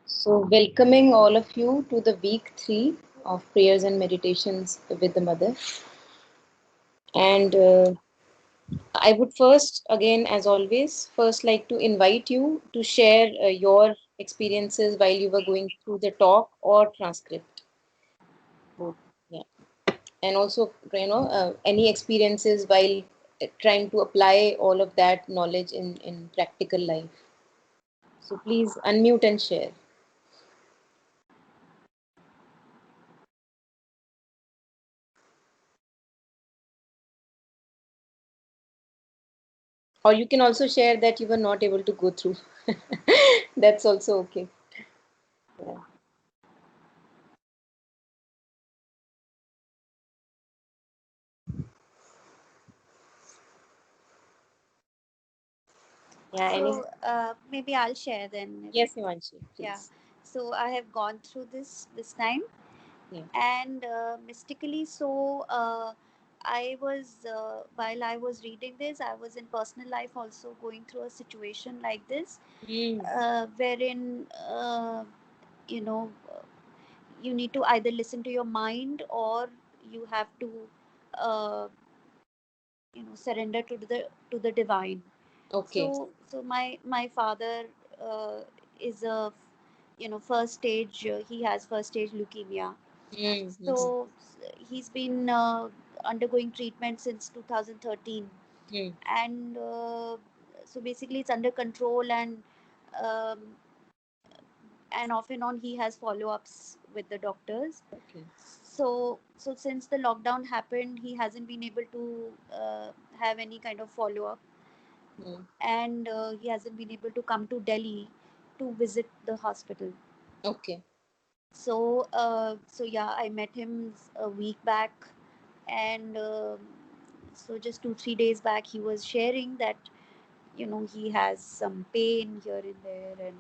So, welcoming all of you to the week 3 of prayers and meditations with the Mother. And I would first, again, as always, first like to invite you to share your experiences while you were going through the talk or transcript. Both. Yeah. And also, any experiences while trying to apply all of that knowledge in practical life. So, please unmute and share. Or you can also share that you were not able to go through. That's also okay. Yeah. Yeah. Any? So maybe I'll share then. Yes, Himanshi, Yeah. please. So I have gone through this time, Yeah. and mystically, so I was while I was reading this, I was in personal life also going through a situation like this, Mm. wherein you know you need to either listen to your mind or you have to uh, surrender to the divine. Okay. So my father is a first stage, he has first stage leukemia. Mm-hmm. So he's been undergoing treatment since 2013, Mm. and so basically it's under control, um, and off and on he has follow-ups with the doctors. Okay. So since the lockdown happened, he hasn't been able to have any kind of follow-up, Mm. and he hasn't been able to come to Delhi to visit the hospital. Okay. So yeah, I met him a week back, and so just 2 3 days back, he was sharing that he has some pain here and there, and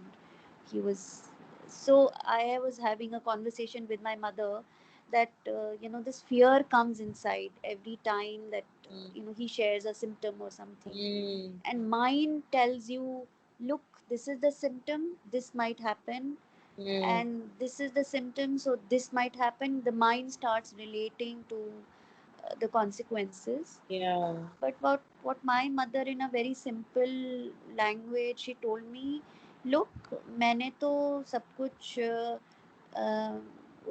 he was. So I was having a conversation with my mother that this fear comes inside every time that Mm. he shares a symptom or something, Mm. and mind tells you, look, this is the symptom, this might happen, Mm. and this is the symptom, so this might happen. The mind starts relating to the consequences. Yeah. But what my mother, in a very simple language, she told me, look, मैंने तो सब कुछ अ,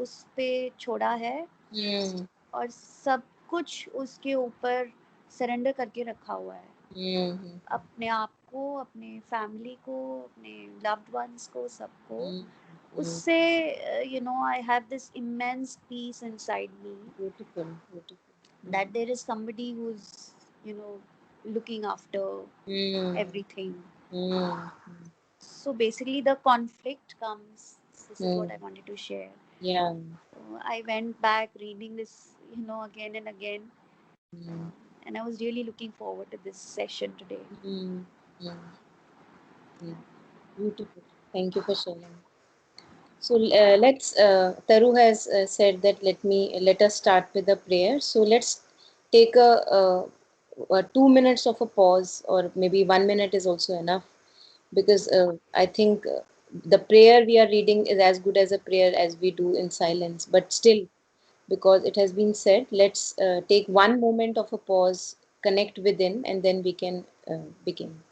उस पे छोड़ा है, Mm. और सब कुछ उसके ऊपर सरेंडर करके रखा हुआ है, Mm. अपने आप को, अपने फैमिली को, अपने लव्ड वंस को, सबको. Mm. Mm. उससे I have this immense peace inside me, Beautiful. Beautiful. Mm. that there is somebody who's you know looking after Mm. everything. Mm. So basically the conflict comes. This is what Mm. I wanted to share. Yeah. So I went back reading this again and again, Mm. and I was really looking forward to this session today. Mm. Mm. Yeah. Beautiful. Thank you for sharing. So let's. Taru has said that let us start with a prayer. So let's take a 2 minutes of a pause, or maybe 1 minute is also enough, because I think the prayer we are reading is as good as a prayer as we do in silence. But still, because it has been said, let's take one moment of a pause, connect within, and then we can begin.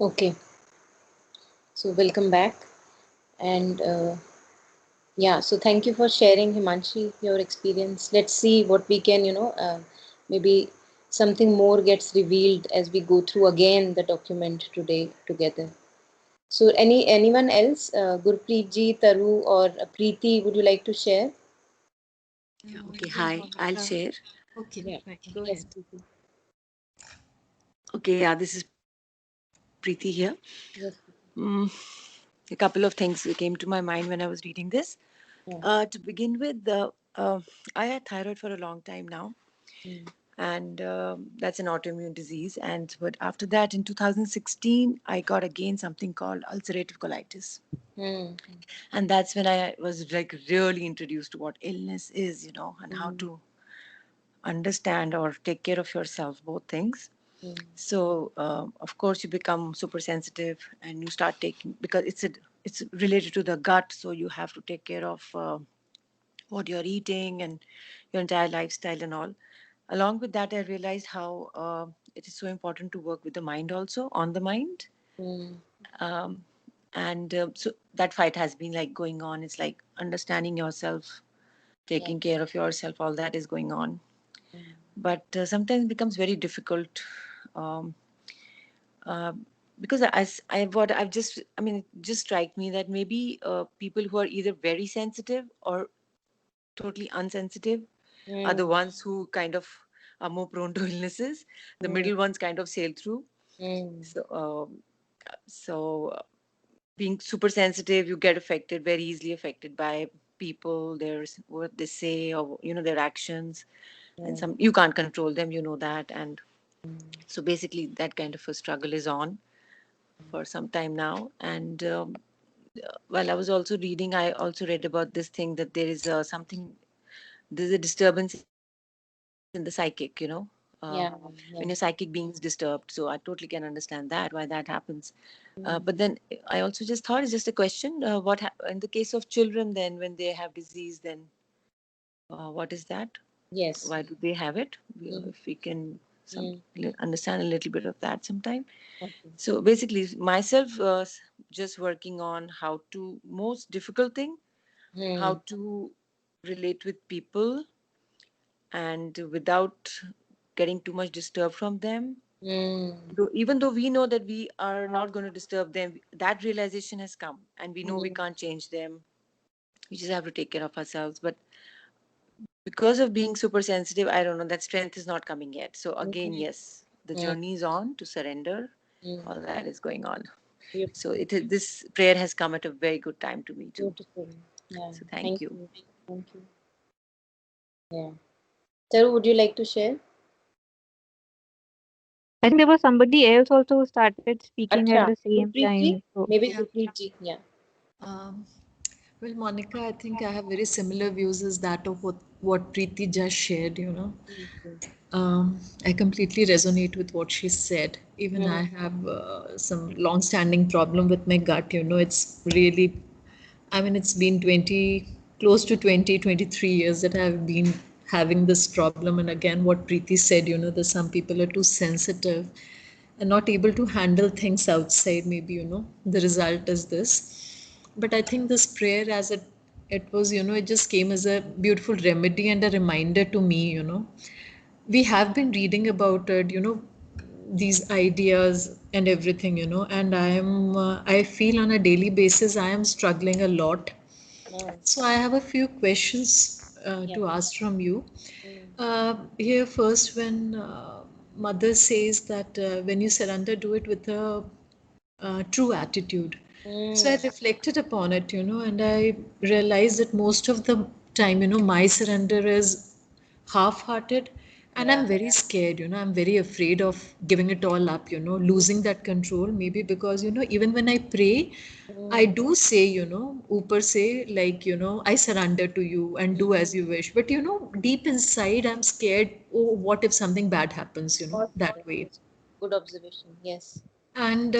Okay. So welcome back. And yeah, so thank you for sharing, Himanshi, your experience. Let's see what we can, maybe something more gets revealed as we go through again the document today together. So anyone else, Gurpreet ji, Taru, or Preeti, would you like to share? Okay, hi, I'll share. Okay, Yeah. right. Go Yes, ahead. Preeti. Okay, yeah, this is Preeti here. Yes. Mm, a couple of things came to my mind when I was reading this. Yeah. To begin with, I had thyroid for a long time now, Mm. and that's an autoimmune disease. And but after that, in 2016, I got again something called ulcerative colitis, Mm. and that's when I was like really introduced to what illness is, and how Mm. to understand or take care of yourself, both things. Mm. So of course you become super sensitive and you start taking, because it's related to the gut, so you have to take care of what you're eating and your entire lifestyle and all. Along with that, I realized how it is so important to work with the mind, also on the mind. Mm. um, and so that fight has been like going on. It's like understanding yourself, Yeah. taking care of yourself, all that is going on. Mm. But sometimes it becomes very difficult, um, uh, because what I've just, I mean, it just strike me that maybe people who are either very sensitive or totally unsensitive are the Mm. ones who kind of are more prone to illnesses. The Mm. middle ones kind of sail through. Mm. So, being super sensitive, you get affected, very easily affected by people, what they say, or their actions, and Mm. some you can't control them, you know that. And Mm. so basically that kind of a struggle is on for some time now. And while I was also reading, I also read about this thing that there is there's a disturbance in the psychic, when your psychic Yeah. being is Yeah. disturbed. So I totally can understand that, why that happens. But then Mm. I also just thought, it's just a question, in the case of children, then when they have disease, then what is that? Yes. Why do they have it? Mm. If we can Mm. understand a little bit of that sometime. Okay. So basically, myself, just working on how to, most difficult thing, how Mm. to relate with people and without getting too much disturbed from them. Mm. Even though we know that we are not going to disturb them, that realization has come, and we know we Mm. can't change them. We just have to take care of ourselves. But because of being super sensitive, I don't know, that strength is not coming yet. So again, Mm. yes, the Mm. journey is on to surrender. Mm. All that is going on. So Beautiful. this prayer has come at a very good time to me too. Beautiful. Yeah. So thank Thank you. you. Thank you. Yeah. Taru, would you like to share? I think there was somebody else also who started speaking at Acha, the same Gurpreet ji? time. So Maybe Yeah. Gurpreet ji. Yeah. Um, well, Monica, I think I have very similar views as that of what Preeti just shared. Mm. I completely resonate with what she said. Even Mm. I have some long-standing problem with my gut. It's really, I mean, it's been close to 20, 23 years that I've been having this problem. And again, what Preeti said, that some people are too sensitive and not able to handle things outside. Maybe, the result is this. But I think this prayer, as it was, it just came as a beautiful remedy and a reminder to me. We have been reading about it, these ideas and everything, and I feel on a daily basis I am struggling a lot. Mm. So I have a few questions Yeah. to ask from you. Mm. Here first, when mother says that when you surrender, do it with a true attitude. So I Mm. reflected upon it, and I realized that most of the time, my surrender is half-hearted, and Yeah. I'm very scared. I'm very afraid of giving it all up, losing that control. Maybe because, even when I pray, I Mm. do say, Upar say, like, I surrender to you and do as you wish. But, deep inside, I'm scared. Oh, what if something bad happens, Or that way? good observation. Yes. And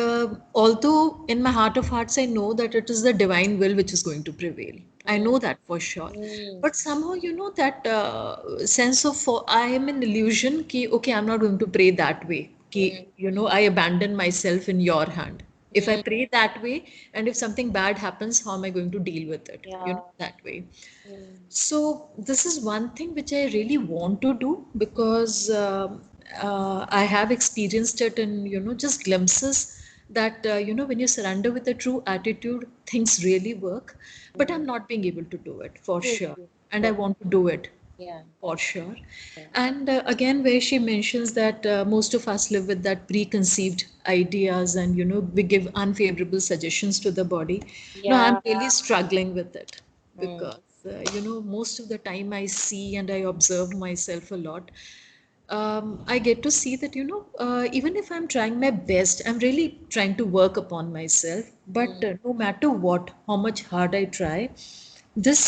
although in my heart of hearts, I know that it is the divine will which is going to prevail. I Mm. know that for sure. Mm. But somehow, that sense of I am an illusion ki, okay, I'm not going to pray that way. कि, I abandon myself in your hand. If I pray that way, and if something bad happens, how am I going to deal with it? Yeah. That way. Mm. So this is one thing which I really want to do, because I have experienced it in, just glimpses that, when you surrender with a true attitude, things really work. But I'm not being able to do it for True, sure. true. And I want to do it Yeah. for sure. Yeah. And again, where she mentions that most of us live with that preconceived ideas, and we give unfavorable suggestions to the body. No, I'm Yeah. really struggling with it, Mm. because most of the time I see and I observe myself a lot. I get to see that, even if I'm trying my best, I'm really trying to work upon myself. But no matter what, how much hard I try, this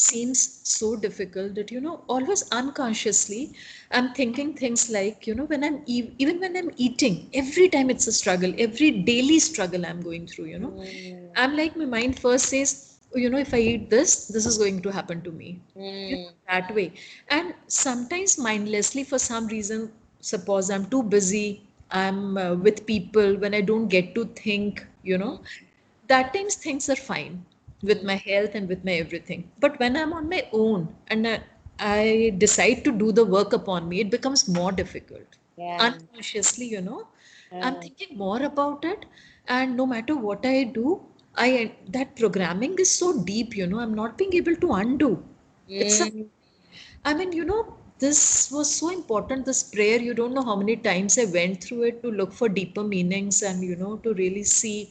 seems so difficult that, always unconsciously, I'm thinking things like, when even when I'm eating, every time it's a struggle, every daily struggle I'm going through, Mm. I'm like, my mind first says, oh, if I eat this is going to happen to me. Mm. That way. And sometimes mindlessly, for some reason, suppose I'm too busy, I'm with people, when I don't get to think, that times things are fine with my health and with my everything. But when I'm on my own, and I decide to do the work upon me, it becomes more difficult. Yeah. Unconsciously, I'm Yeah. thinking more about it. And no matter what I do, that programming is so deep, I'm not being able to undo. It's a, Mm. I mean, this was so important, this prayer. You don't know how many times I went through it to look for deeper meanings, and, to really see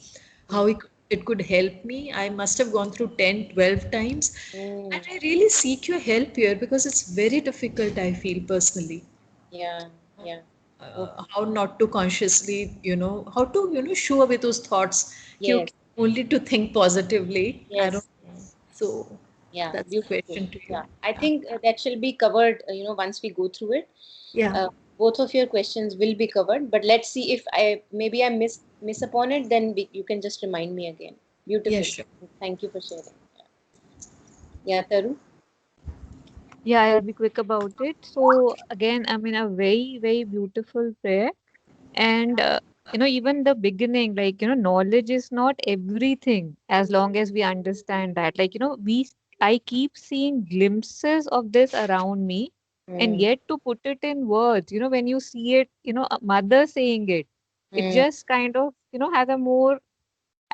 how it could help me. I must have gone through 10, 12 times. And Mm. I really seek your help here, because it's very difficult, I feel personally. Yeah. Yeah. Okay. How not to consciously, how to, show away those thoughts, Yes. only to think positively. I don't Yes. know. Yes. So Yeah. that's the Beautiful. question to Yeah. you. I Yeah. think that shall be covered, once we go through it. Yeah. Both of your questions will be covered, but let's see if I miss upon it, then you can just remind me again. Yeah, Beautiful. sure. Thank you for sharing. Yeah, Taru. Yeah, I'll be quick about it. So again, I mean, a very, very beautiful prayer. And even the beginning, like, knowledge is not everything as long as we understand that. Like, I keep seeing glimpses of this around me, and Mm. yet to put it in words, when you see it, a mother saying it, it Mm. just kind of, has a more,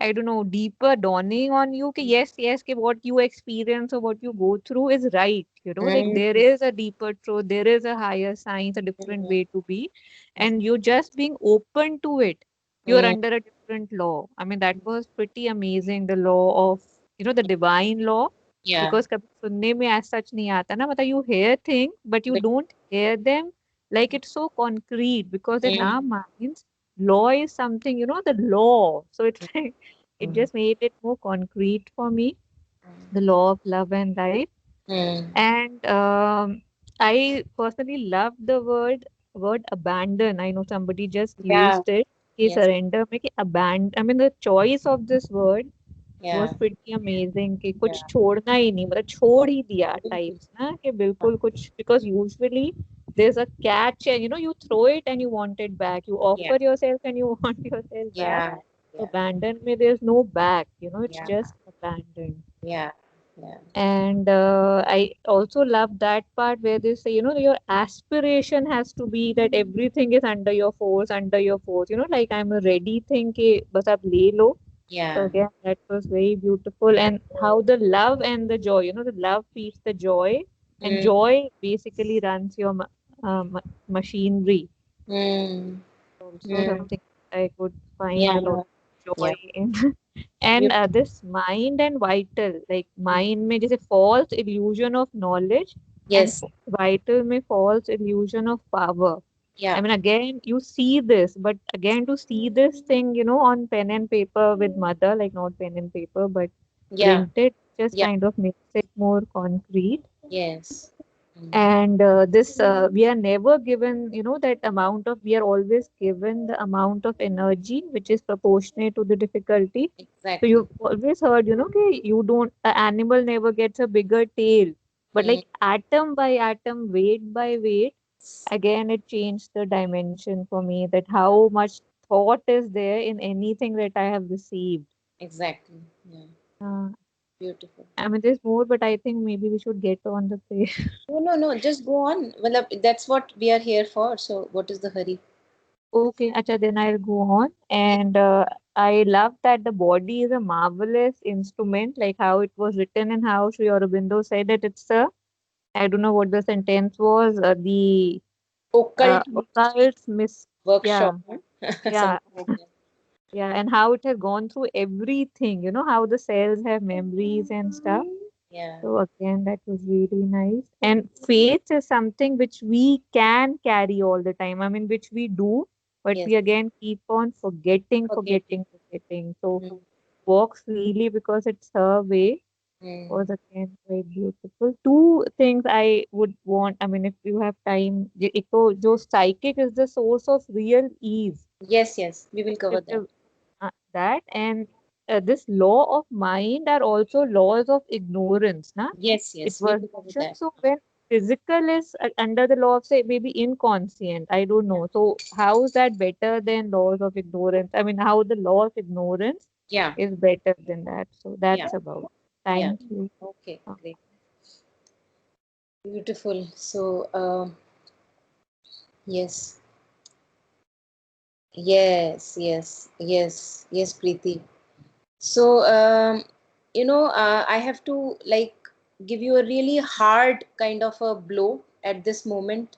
I don't know, deeper dawning on you. Ki yes, yes, ki what you experience or what you go through is right. Like Mm. there is a deeper truth, there is a higher science, a different way to be, and you're just being open to it. You're Mm. under a different law. I mean, that was pretty amazing. The law of, the divine law, Yeah. because कभी सुनने में as such नहीं आता ना. मतलब you hear things, but you But, don't hear them like it's so concrete, because in mm. our minds law is something, the law. So it's like it Mm. just made it more concrete for me, the law of love and life. Mm. And I personally love the word abandon. I know somebody just Yeah. used it. He Yes. surrender, make it abandon. I mean, the choice of this word was Yeah. pretty amazing कि Yeah. कुछ छोड़ना ही नहीं, मतलब छोड़ ही दिया बिल्कुल. types ना कि बिल्कुल कुछ, because usually there's a catch and you throw it and you want it back, you Yeah. offer yourself and you want yourself back. Yeah. Yeah. Abandon में there's no back, it's Yeah. just abandoned. Yeah. Yeah. And I also love that part where they say, your aspiration has to be that everything is under your force, under your force, like I'm a ready thing कि बस आप ले लो. So Yeah. again, that was very beautiful. And how the love and the joy, the love feeds the joy, and Mm. joy basically runs your machinery. Mm. Also Mm. something I could find Yeah. a lot of Yeah. joy in. And Beautiful. this mind and vital, like mind में जैसे false illusion of knowledge, and Yes. vital में false illusion of power. I Yeah. mean, again, you see this, but again, to see this thing, on pen and paper with mother, like not pen and paper, but Yeah. printed, just Yeah. kind of makes it more concrete. Yes. Mm. And this, we are never given, that amount of, we are always given the amount of energy which is proportionate to the difficulty. So Exactly. you've always heard, कि you don't, an animal never gets a bigger tail, but Mm. like atom by atom, weight by weight, again it changed the dimension for me, that how much thought is there in anything that I have received. Exactly. Yeah. Uh, Beautiful. I mean, there's more, but I think maybe we should get on the prayer. No, no, no. Just go on. Well, that's what we are here for. So, what is the hurry? Okay, acha, then I'll go on. And I love that the body is a marvelous instrument, like how it was written and how Sri Aurobindo said that it's a, I don't know what the sentence was, the Occult occult miss, yeah, workshop. Huh? yeah, Something like that. yeah, and how it has gone through everything, how the cells have memories and stuff. Yeah. So again, that was really nice. And faith is something which we can carry all the time. I mean, which we do, but Yes. we again keep on forgetting, Forgetting. forgetting, forgetting. So Mm. walk freely because it's her way Mm. was again very beautiful. Two things I would want. I mean, if you have time, jo psychic is the source of real ease. Yes, yes. We will cover If that. that and this law of mind are also laws of ignorance, na? Yes, It yes. We was will cover mentioned. that. So when physical is under the law of, say, maybe inconscient, I don't know. So how is that better than laws of ignorance? I mean, how the law of ignorance Yeah. is better than that. So Yeah. that's about. Yeah. Thank you. Okay. Uh, Great. Beautiful. So, yes. Yes, yes, yes, yes, Preeti. So, I have to like give you a really hard kind of a blow at this moment.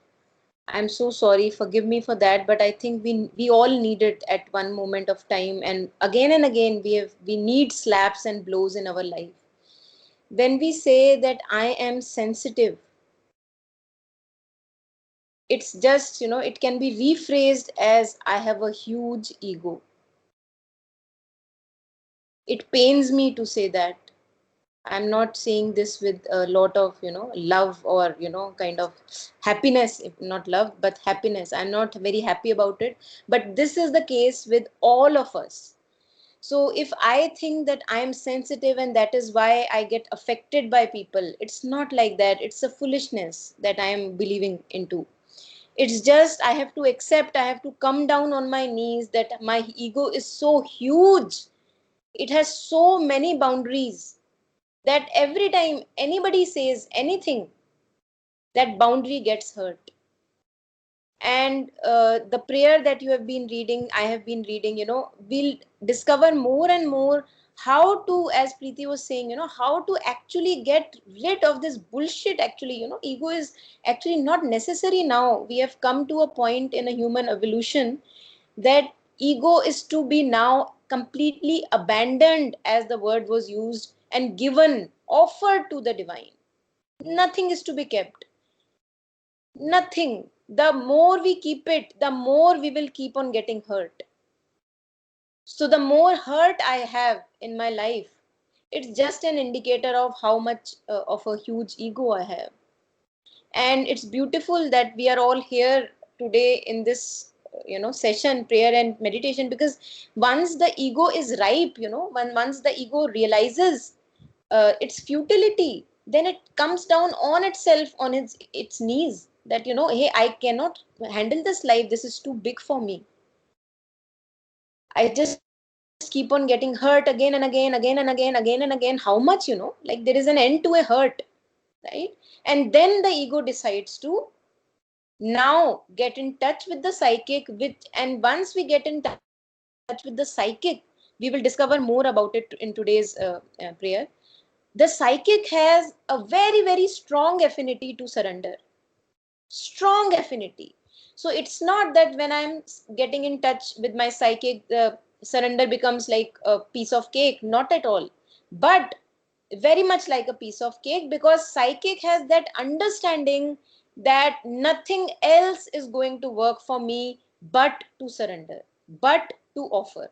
I'm so sorry, forgive me for that, but I think we all need it at one moment of time, and again we need slaps and blows in our life. When we say that I am sensitive, it's just, it can be rephrased as I have a huge ego. It pains me to say that. I'm not saying this with a lot of, love or, kind of happiness, if not love, but happiness. I'm not very happy about it. But this is the case with all of us. So if I think that I'm sensitive and that is why I get affected by people, it's not like that. It's a foolishness that I am believing into. It's just I have to accept, I have to come down on my knees that my ego is so huge. It has so many boundaries that every time anybody says anything, that boundary gets hurt. And the prayer that you have been reading, I have been reading, we'll discover more and more how to, as Preeti was saying, how to actually get rid of this bullshit. Actually, ego is actually not necessary now. We have come to a point in a human evolution that ego is to be now completely abandoned, as the word was used, and given, offered to the divine. Nothing is to be kept. Nothing. The more we keep it, the more we will keep on getting hurt. So, the more hurt I have in my life, it's just an indicator of how much of a huge ego I have. And it's beautiful that we are all here today in this session, prayer and meditation, because once the ego is ripe, once the ego realizes its futility, then it comes down on itself, on its knees, that hey, I cannot handle this life, this is too big for me. I just keep on getting hurt again and again, again and again, again and again. How much, like there is an end to a hurt, right? And then the ego decides to now get in touch with the psychic, which, and once we get in touch with the psychic, we will discover more about it in today's prayer. The psychic has a very, very strong affinity to surrender. Strong affinity. So it's not that when I'm getting in touch with my psychic, the surrender becomes like a piece of cake. Not at all. But very much like a piece of cake, because psychic has that understanding that nothing else is going to work for me but to surrender, but to offer.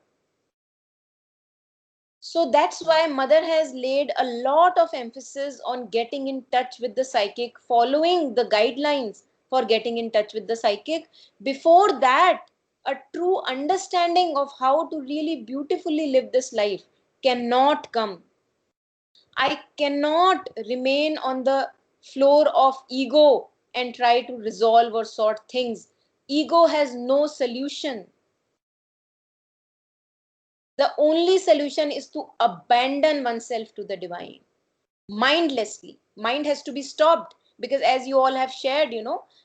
So that's why mother has laid a lot of emphasis on getting in touch with the psychic, following the guidelines for getting in touch with the psychic. Before that, a true understanding of how to really beautifully live this life cannot come. I cannot remain on the floor of ego and try to resolve or sort things. Ego has no solution. The only solution is to abandon oneself to the divine mindlessly. Mind has to be stopped, because as you all have shared,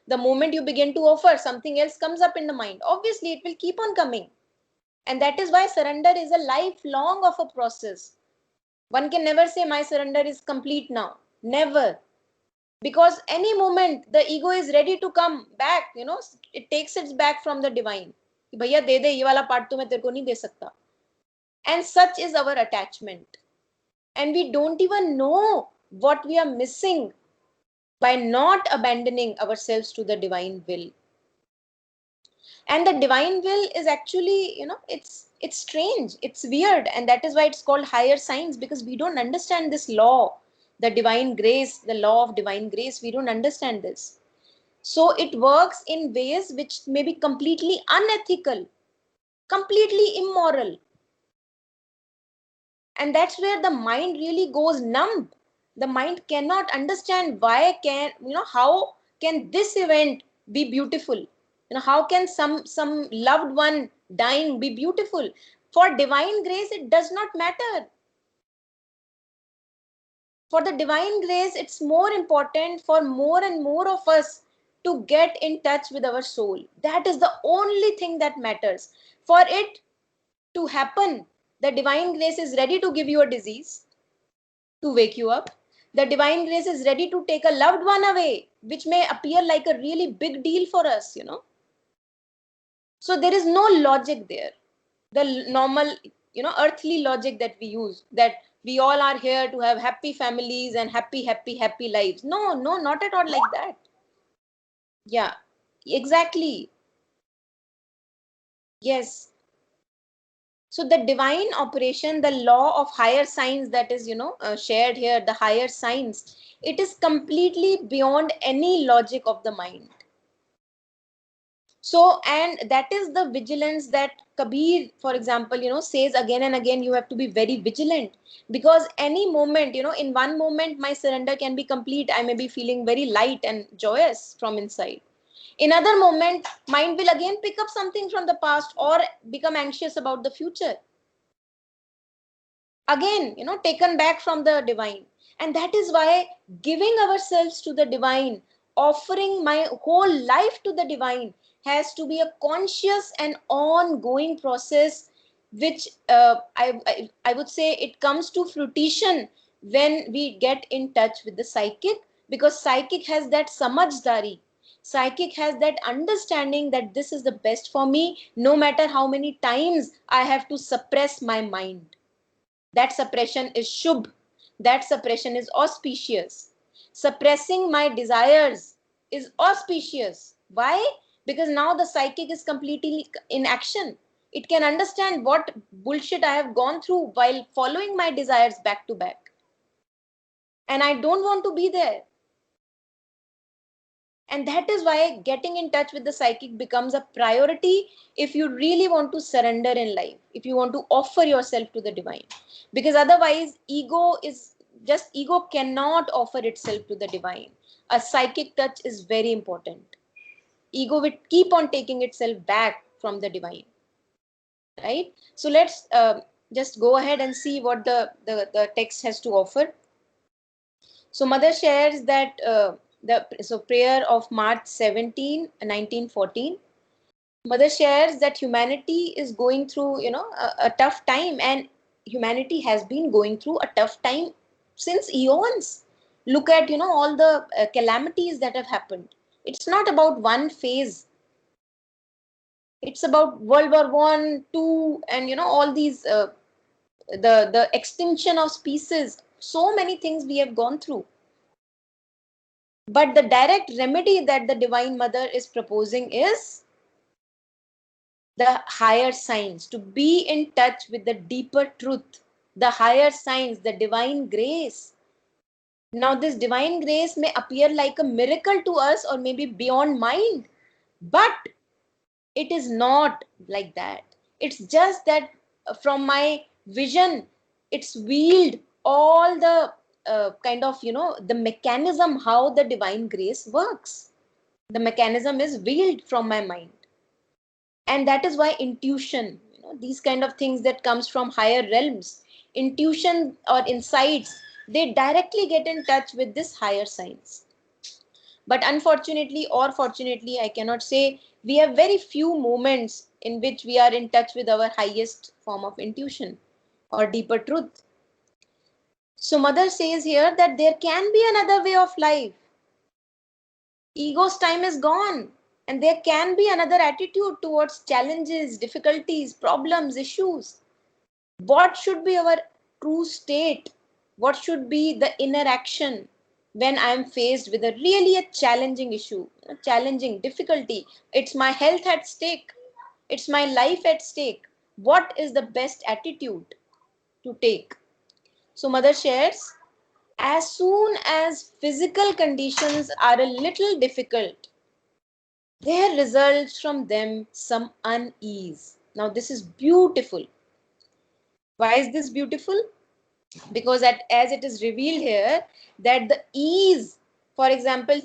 the moment you begin to offer, something else comes up in the mind. Obviously, it will keep on coming. And that is why surrender is a lifelong of a process. One can never say my surrender is complete now. Never. Because any moment the ego is ready to come back, it takes its back from the divine. कि भैया दे दे, ये वाला part तो मैं तेरे को नहीं दे सकता. And such is our attachment. And we don't even know what we are missing by not abandoning ourselves to the divine will. And the divine will is actually, it's strange, it's weird, and that is why it's called higher science, because we don't understand this law, the divine grace, the law of divine grace. We don't understand this. So it works in ways which may be completely unethical, completely immoral. And that's where the mind really goes numb. The mind cannot understand how can this event be beautiful? How can some loved one dying be beautiful? For divine grace, it does not matter. For the divine grace, it's more important for more and more of us to get in touch with our soul. That is the only thing that matters. For it to happen, the divine grace is ready to give you a disease, to wake you up. The divine grace is ready to take a loved one away, which may appear like a really big deal for us, So there is no logic there. The normal, earthly logic that we use, that we all are here to have happy families and happy, happy, happy lives. No, not at all like that. Yeah, exactly. Yes. So the divine operation, the law of higher science that is, shared here, the higher science, it is completely beyond any logic of the mind. So, and that is the vigilance that Kabir, for example, says again and again, you have to be very vigilant, because any moment, in one moment, my surrender can be complete. I may be feeling very light and joyous from inside. In other moment, mind will again pick up something from the past or become anxious about the future. Again, taken back from the divine. And that is why giving ourselves to the divine, offering my whole life to the divine, has to be a conscious and ongoing process, which I would say it comes to fruition when we get in touch with the psychic, because psychic has that samajhdari. Psychic has that understanding that this is the best for me, no matter how many times I have to suppress my mind. That suppression is shubh. That suppression is auspicious. Suppressing my desires is auspicious. Why? Because now the psychic is completely in action. It can understand what bullshit I have gone through while following my desires back to back. And I don't want to be there. And that is why getting in touch with the psychic becomes a priority if you really want to surrender in life, if you want to offer yourself to the divine. Because otherwise, ego cannot offer itself to the divine. A psychic touch is very important. Ego will keep on taking itself back from the divine. Right? So let's just go ahead and see what the text has to offer. So Mother shares that so prayer of March 17, 1914. Mother shares that humanity is going through, a tough time, and humanity has been going through a tough time since eons. Look at, all the calamities that have happened. It's not about one phase. It's about World War I, II, and all these the extinction of species. So many things we have gone through. But the direct remedy that the Divine Mother is proposing is the higher science, to be in touch with the deeper truth, the higher science, the divine grace. Now, this divine grace may appear like a miracle to us or maybe beyond mind, but it is not like that. It's just that from my vision, it's wheeled all the kind of, the mechanism how the divine grace works. The mechanism is veiled from my mind. And that is why intuition, these kind of things that comes from higher realms, intuition or insights, they directly get in touch with this higher science. But unfortunately or fortunately, I cannot say, we have very few moments in which we are in touch with our highest form of intuition or deeper truth. So mother says here that there can be another way of life. Ego's time is gone, and there can be another attitude towards challenges, difficulties, problems, issues. What should be our true state? What should be the inner action when I am faced with a really a challenging issue, a challenging difficulty? It's my health at stake. It's my life at stake. What is the best attitude to take? So mother shares, as soon as physical conditions are a little difficult, there results from them some unease. Now this is beautiful. Why is this beautiful? Because as it is revealed here, that the ease, for example,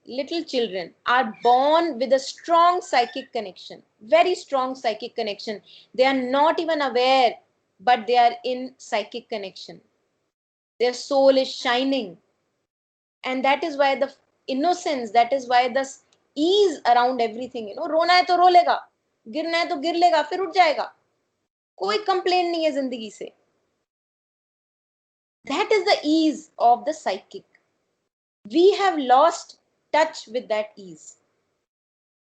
little children are born with a strong psychic connection, very strong psychic connection. They are not even aware, but they are in psychic connection. Their soul is shining, and that is why the innocence, that is why the ease around everything, रोना है तो रो लेगा, गिरना है तो गिर लेगा, फिर उठ जाएगा, कोई कंप्लेन नहीं है जिंदगी से. That is the ease of the psychic. We have lost touch with that ease.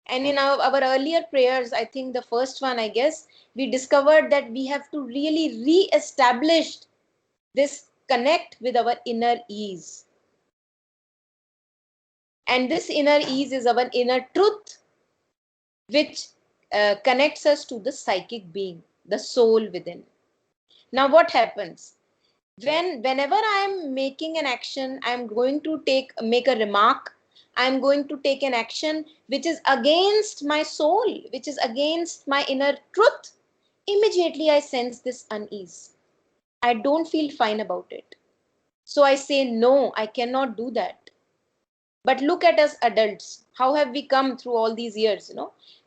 And in our earlier prayers, I think the first one, I guess, we discovered that we have to really re-establish this connect with our inner ease. And this inner ease is our inner truth, which connects us to the psychic being, the soul within. Now what happens? Whenever I'm making an action, I'm going to make a remark, I'm going to take an action which is against my soul, which is against my inner truth, immediately I sense this unease. I don't feel fine about it. So I say, no, I cannot do that. But look at us adults. How have we come through all these years?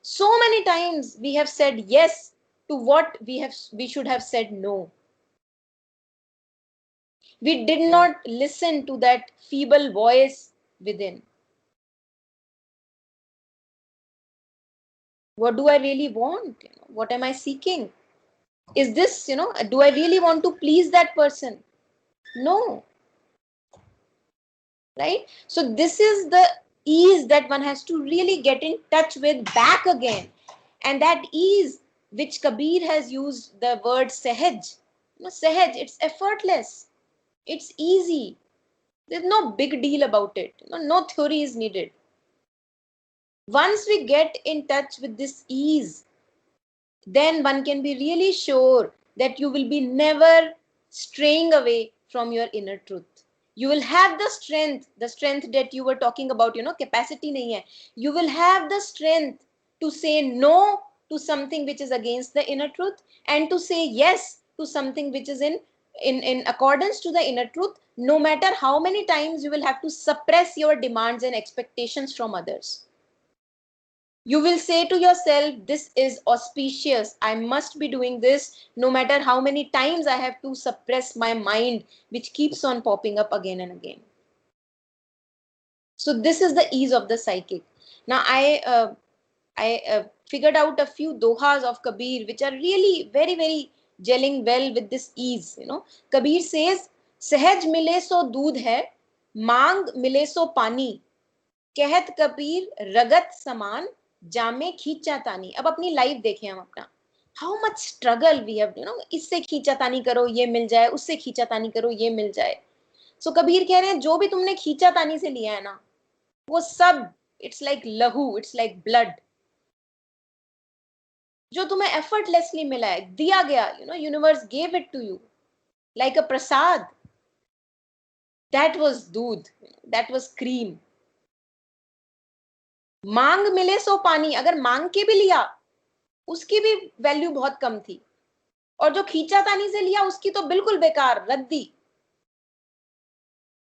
So many times we have said yes to what we should have said no. We did not listen to that feeble voice within. What do I really want? What am I seeking? Is this, do I really want to please that person? No. Right? So this is the ease that one has to really get in touch with back again. And that ease, which Kabir has used the word sahaj. Sahaj, it's effortless. It's easy. There's no big deal about it. No theory is needed. Once we get in touch with this ease, then one can be really sure that you will be never straying away from your inner truth. You will have the strength that you were talking about, capacity nahi hai. You will have the strength to say no to something which is against the inner truth, and to say yes to something which is in accordance to the inner truth, no matter how many times you will have to suppress your demands and expectations from others. You will say to yourself, this is auspicious. I must be doing this no matter how many times I have to suppress my mind, which keeps on popping up again and again. So this is the ease of the psychic. Now I figured out a few dohas of Kabir, which are really very, very gelling well with this ease. Kabir says, सहज मिले सो दूध है, मांग मिले सो पानी, कहत कबीर रगत समान, जामे खींचा तानी. अब अपनी लाइफ देखें हम अपना, how much struggle we have, इससे खींचा तानी करो ये मिल जाए, उससे खींचा तानी करो ये मिल जाए. सो कबीर कह रहे हैं, जो भी तुमने खींचा तानी से लिया है ना, वो सब इट्स लाइक लहू, इट्स लाइक ब्लड. जो तुम्हें एफर्टलेसली मिला है, दिया गया, universe gave it to you like a prasad. That was doodh, that was cream. मांग मिले सो पानी, अगर मांग के भी लिया उसकी भी वैल्यू बहुत कम थी, और जो खींचा तानी से लिया उसकी तो बिल्कुल बेकार, रद्दी.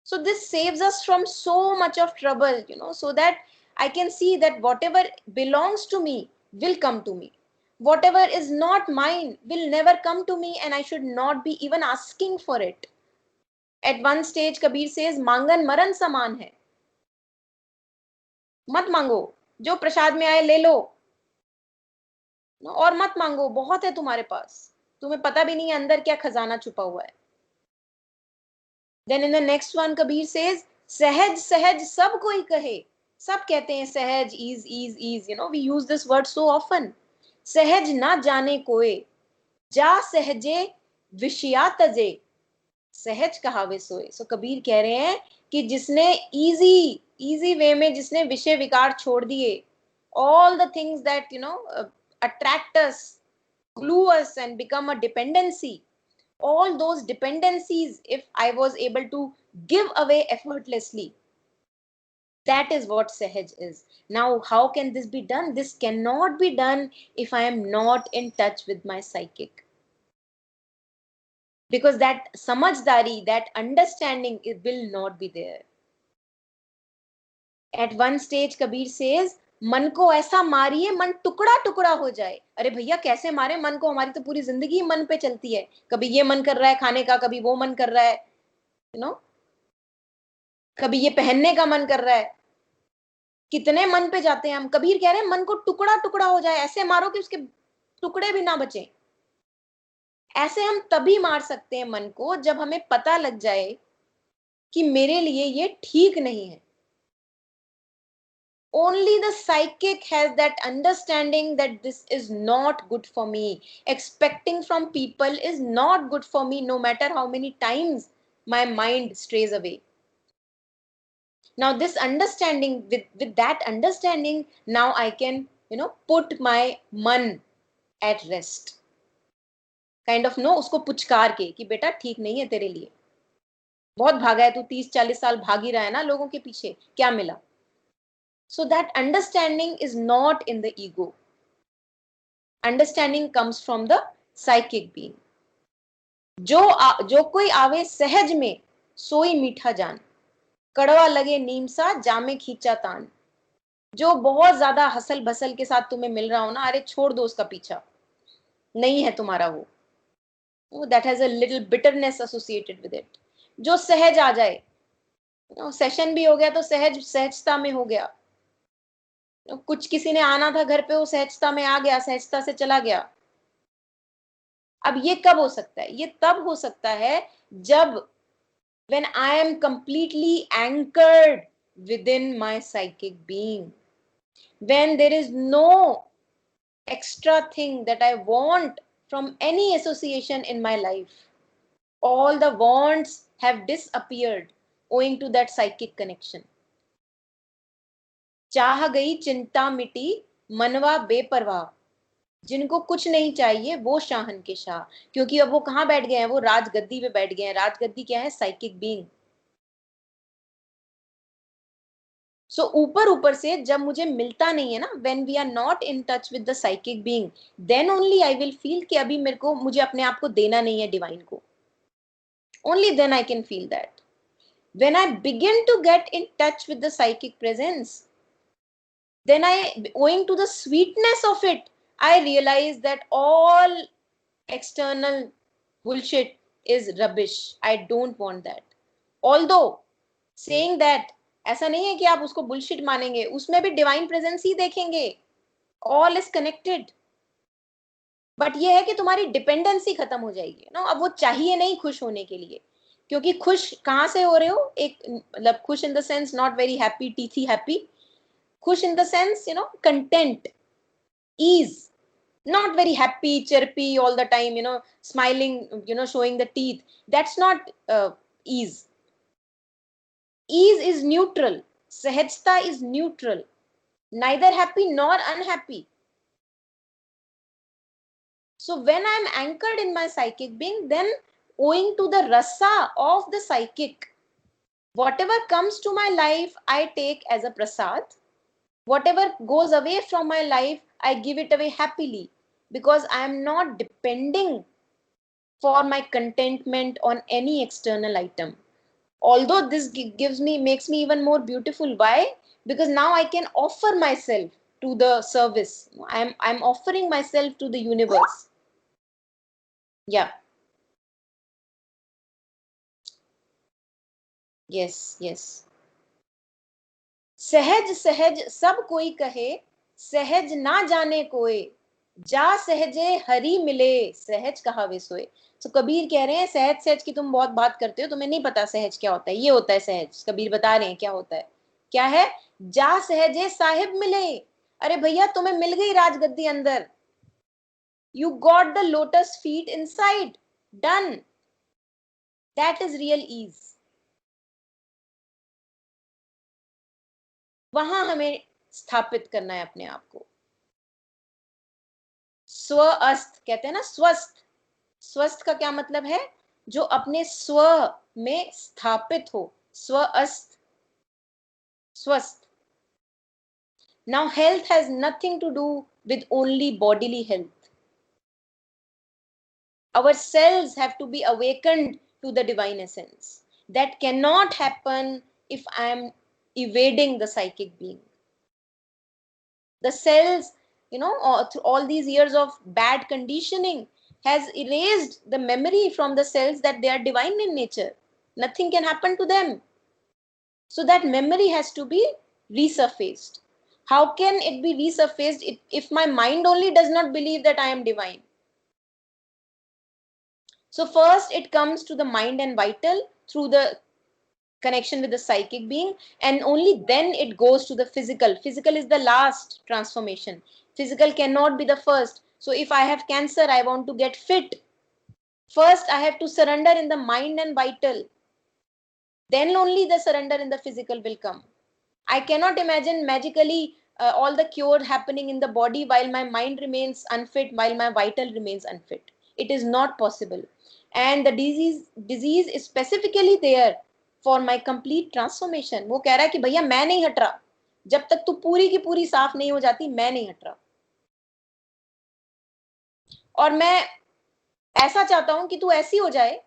So this saves us from so much of trouble, so that I can see that whatever belongs to me will come to me. Whatever is not mine will never come to me, and I should not be even asking for it. At one stage, Kabir says, मांगन मरण समान है. मत मांगो, जो प्रसाद में आए ले लो, और मत मांगो, बहुत है तुम्हारे पास, तुम्हें पता भी नहीं है अंदर क्या खजाना छुपा हुआ है. Then in the next one, Kabir says, सहज सहज सब कोई कहे. सब कहते हैं सहज, ease, we use this word so often. सहज ना जाने कोई, जा सहजे विषया तजे, सहज कहावे सोए. सो कबीर कह रहे हैं कि जिसने इजी वे में जिसने विषय विकार छोड़ दिए, all the things that attract us, glue us and become a dependency, all those dependencies, if I was able to give away effortlessly, that is what sahaj is. Now, how can this be done? This cannot be done if I am not in touch with my psychic. Because that samajhdari, that understanding, it will not be there. At one stage, Kabir says, मन को ऐसा मारिए मन टुकड़ा टुकड़ा हो जाए. अरे भैया कैसे मारे मन को, हमारी तो पूरी जिंदगी मन पे चलती है. कभी ये मन कर रहा है खाने का, कभी वो मन कर रहा है, कभी ये पहनने का मन कर रहा है. कितने मन पे जाते हैं हम. कबीर कह रहे हैं मन को टुकड़ा टुकड़ा हो जाए, ऐसे मारो कि उसके टुकड़े भी ना बचे. ऐसे हम तभी मार सकते हैं मन को जब हमें पता लग जाए कि मेरे लिए ये ठीक नहीं है. Only the psychic has that understanding that this is not good for me. Expecting from people is not good for me, no matter how many times my mind strays away. Now this understanding, with that understanding, now I can put my man at rest. Kind of उसको पुचकार के कि बेटा ठीक नहीं है तेरे लिए, बहुत भागा है तू, 30-40 साल भाग ही रहा है ना लोगों के पीछे, क्या मिला. So that understanding is not in the ego. Understanding comes from the psychic being. जो कोई आवे सहज में सोई मीठा जान, कड़वा लगे नीम सा जामे खींचा तान. जो बहुत ज्यादा हसल भसल के साथ तुम्हें मिल रहा हो ना, अरे छोड़ दो उसका पीछा, नहीं है तुम्हारा वो. That has a little bitterness associated with it. जो सहज आ जाए, सेशन भी हो गया तो सहजता में हो गया. कुछ किसी ने आना था घर पे, वो सहजता में आ गया, सहजता से चला गया. अब ये कब हो सकता है? ये तब हो सकता है जब when I am completely anchored within my psychic being, when there is no extra thing that I want from any association in my life. All the wants have disappeared owing to that psychic connection. चाह गई चिंता मिटी मनवा बेपरवाह, जिनको कुछ नहीं चाहिए वो शाहन के शाह. क्योंकि अब वो कहाँ बैठ गए हैं? वो राजगद्दी पे बैठ गए हैं. राजगद्दी क्या है? Psychic being. सो ऊपर से जब मुझे मिलता नहीं है ना, when we are not in touch with the psychic being, then only I will feel कि अभी मुझे अपने आप को देना नहीं है डिवाइन को. Only then I can feel that. When I begin to get in touch with the psychic presence, then owing to the sweetness of it, I realize that all external bullshit is rubbish. I don't want that. Although saying that, ऐसा नहीं है कि आप उसको bullshit मानेंगे, उसमें भी divine presence ही देखेंगे. All is connected. बट ये है कि तुम्हारी डिपेंडेंसी खत्म हो जाएगी ना. अब वो चाहिए नहीं खुश होने के लिए, क्योंकि खुश कहाँ से हो रहे हो? एक मतलब खुश in the sense not very happy, टीथी हैप्पी. खुश in the sense content, ease, not very happy, chirpy all the time, smiling, showing the teeth. That's not ease. Ease is neutral. Sahajta is neutral, neither happy nor unhappy. So when I am anchored in my psychic being, then owing to the rasa of the psychic, whatever comes to my life, I take as a prasad. Whatever goes away from my life, I give it away happily, because I am not depending for my contentment on any external item. Although this makes me even more beautiful. Why? because now I can offer myself to the service. I'm offering myself to the universe. Yeah. Yes, yes. सहज सहज सब कोई कहे, सहज ना जाने कोई, जा सहजे हरि मिले, सहज कहावे सोए. तो कबीर कह रहे हैं सहज सहज की तुम बहुत बात करते हो, तुम्हें नहीं पता सहज क्या होता है. ये होता है सहज. कबीर बता रहे हैं क्या होता है. क्या है? जा सहजे साहिब मिले. अरे भैया तुम्हें मिल गई राजगद्दी अंदर. You got the lotus feet inside. Done. That is real ease. वहां हमें स्थापित करना है अपने आप को. स्वस्थ कहते हैं ना, स्वस्थ. स्वस्थ का क्या मतलब है? जो अपने स्व में स्थापित हो. स्वस्थ, स्वस्थ. Now health has nothing to do with only bodily health. Our cells have to be awakened to the divine essence. That cannot happen if I am evading the psychic being. The cells, through all these years of bad conditioning, has erased the memory from the cells that they are divine in nature. Nothing can happen to them. So that memory has to be resurfaced. How can it be resurfaced if my mind only does not believe that I am divine? So first it comes to the mind and vital through the connection with the psychic being, and only then it goes to the physical. Physical is the last transformation. Physical cannot be the first. So if I have cancer, I want to get fit. First I have to surrender in the mind and vital. Then only the surrender in the physical will come. I cannot imagine magically all the cure happening in the body while my mind remains unfit, while my vital remains unfit. It is not possible. And the disease is specifically there for my complete transformation. वो कह रहा है कि भैया मैं नहीं हट रहा, जब तक तू पूरी की पूरी साफ नहीं हो जाती मैं नहीं हट रहा. और मैं ऐसा चाहता हूं कि तू ऐसी हो जाए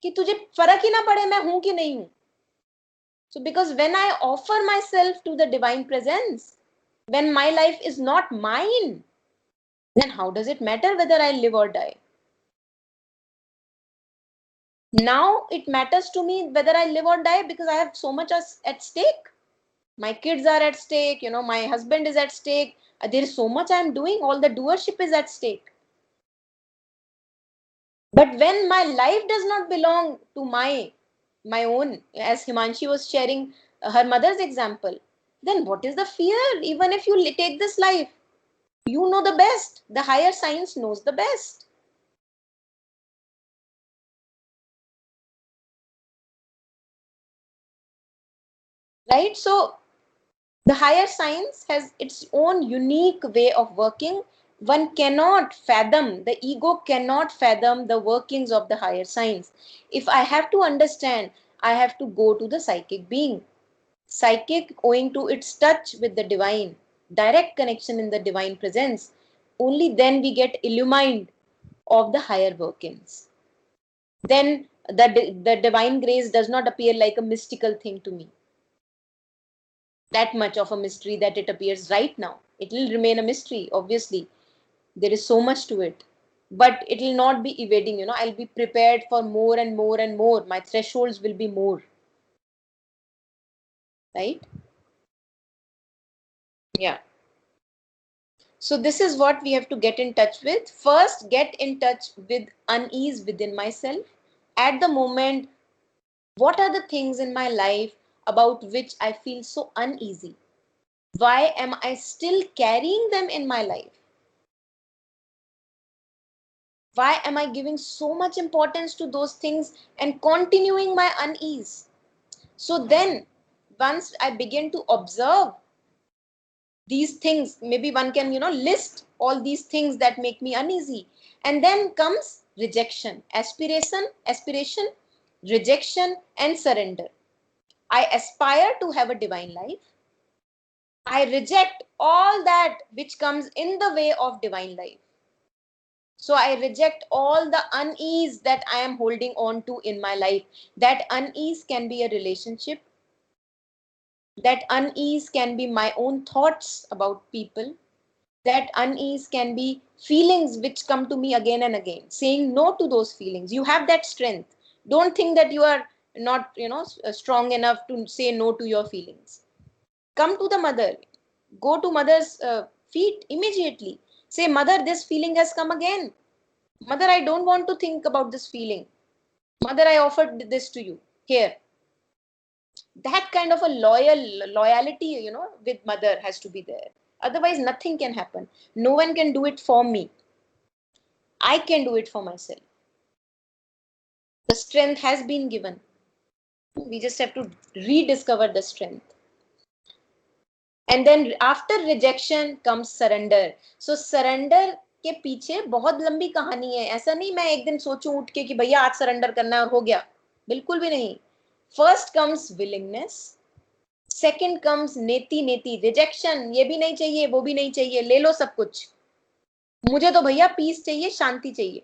कि तुझे फर्क ही ना पड़े मैं हूं कि नहीं हूं. So because when I offer myself to the divine presence, when my life is not mine, then how does it matter whether I live or die? Now it matters to me whether I live or die because I have so much at stake. My kids are at stake, my husband is at stake. There is so much I am doing, all the doership is at stake. But when my life does not belong to my own, as Himanshi was sharing her mother's example, then what is the fear? Even if you take this life, you know the best. The higher science knows the best. Right? So the higher science has its own unique way of working. One cannot fathom, the ego cannot fathom the workings of the higher science. If I have to understand, I have to go to the psychic being. Psychic, owing to its touch with the divine, direct connection in the divine presence, only then we get illumined of the higher workings. Then the divine grace does not appear like a mystical thing to me. That much of a mystery that it appears right now. It will remain a mystery, obviously. There is so much to it. But it will not be evading, I'll be prepared for more and more and more. My thresholds will be more. Right? Yeah. So this is what we have to get in touch with. First, get in touch with unease within myself. At the moment, what are the things in my life about which I feel so uneasy? Why am I still carrying them in my life? Why am I giving so much importance to those things and continuing my unease? So then, once I begin to observe these things, maybe one can, list all these things that make me uneasy. And then comes rejection, aspiration, rejection, and surrender. I aspire to have a divine life. I reject all that which comes in the way of divine life. So I reject all the unease that I am holding on to in my life. That unease can be a relationship. That unease can be my own thoughts about people. That unease can be feelings which come to me again and again. Saying no to those feelings. You have that strength. Don't think that you are not, strong enough to say no to your feelings. Come to the mother. Go to mother's feet immediately. Say, mother, this feeling has come again. Mother, I don't want to think about this feeling. Mother, I offered this to you. Here. That kind of a loyalty, with mother has to be there. Otherwise, nothing can happen. No one can do it for me. I can do it for myself. The strength has been given. We just have to rediscover the strength. And then after rejection comes surrender. So surrender के पीछे बहुत लंबी कहानी है. ऐसा नहीं मैं एक दिन सोचूं उठ के कि भैया आज सरेंडर करना है और हो गया. बिल्कुल भी नहीं. First comes willingness. Second comes नेति नेति. Rejection. ये भी नहीं चाहिए, वो भी नहीं चाहिए. ले लो सब कुछ. मुझे तो भैया पीस चाहिए, शांति चाहिए.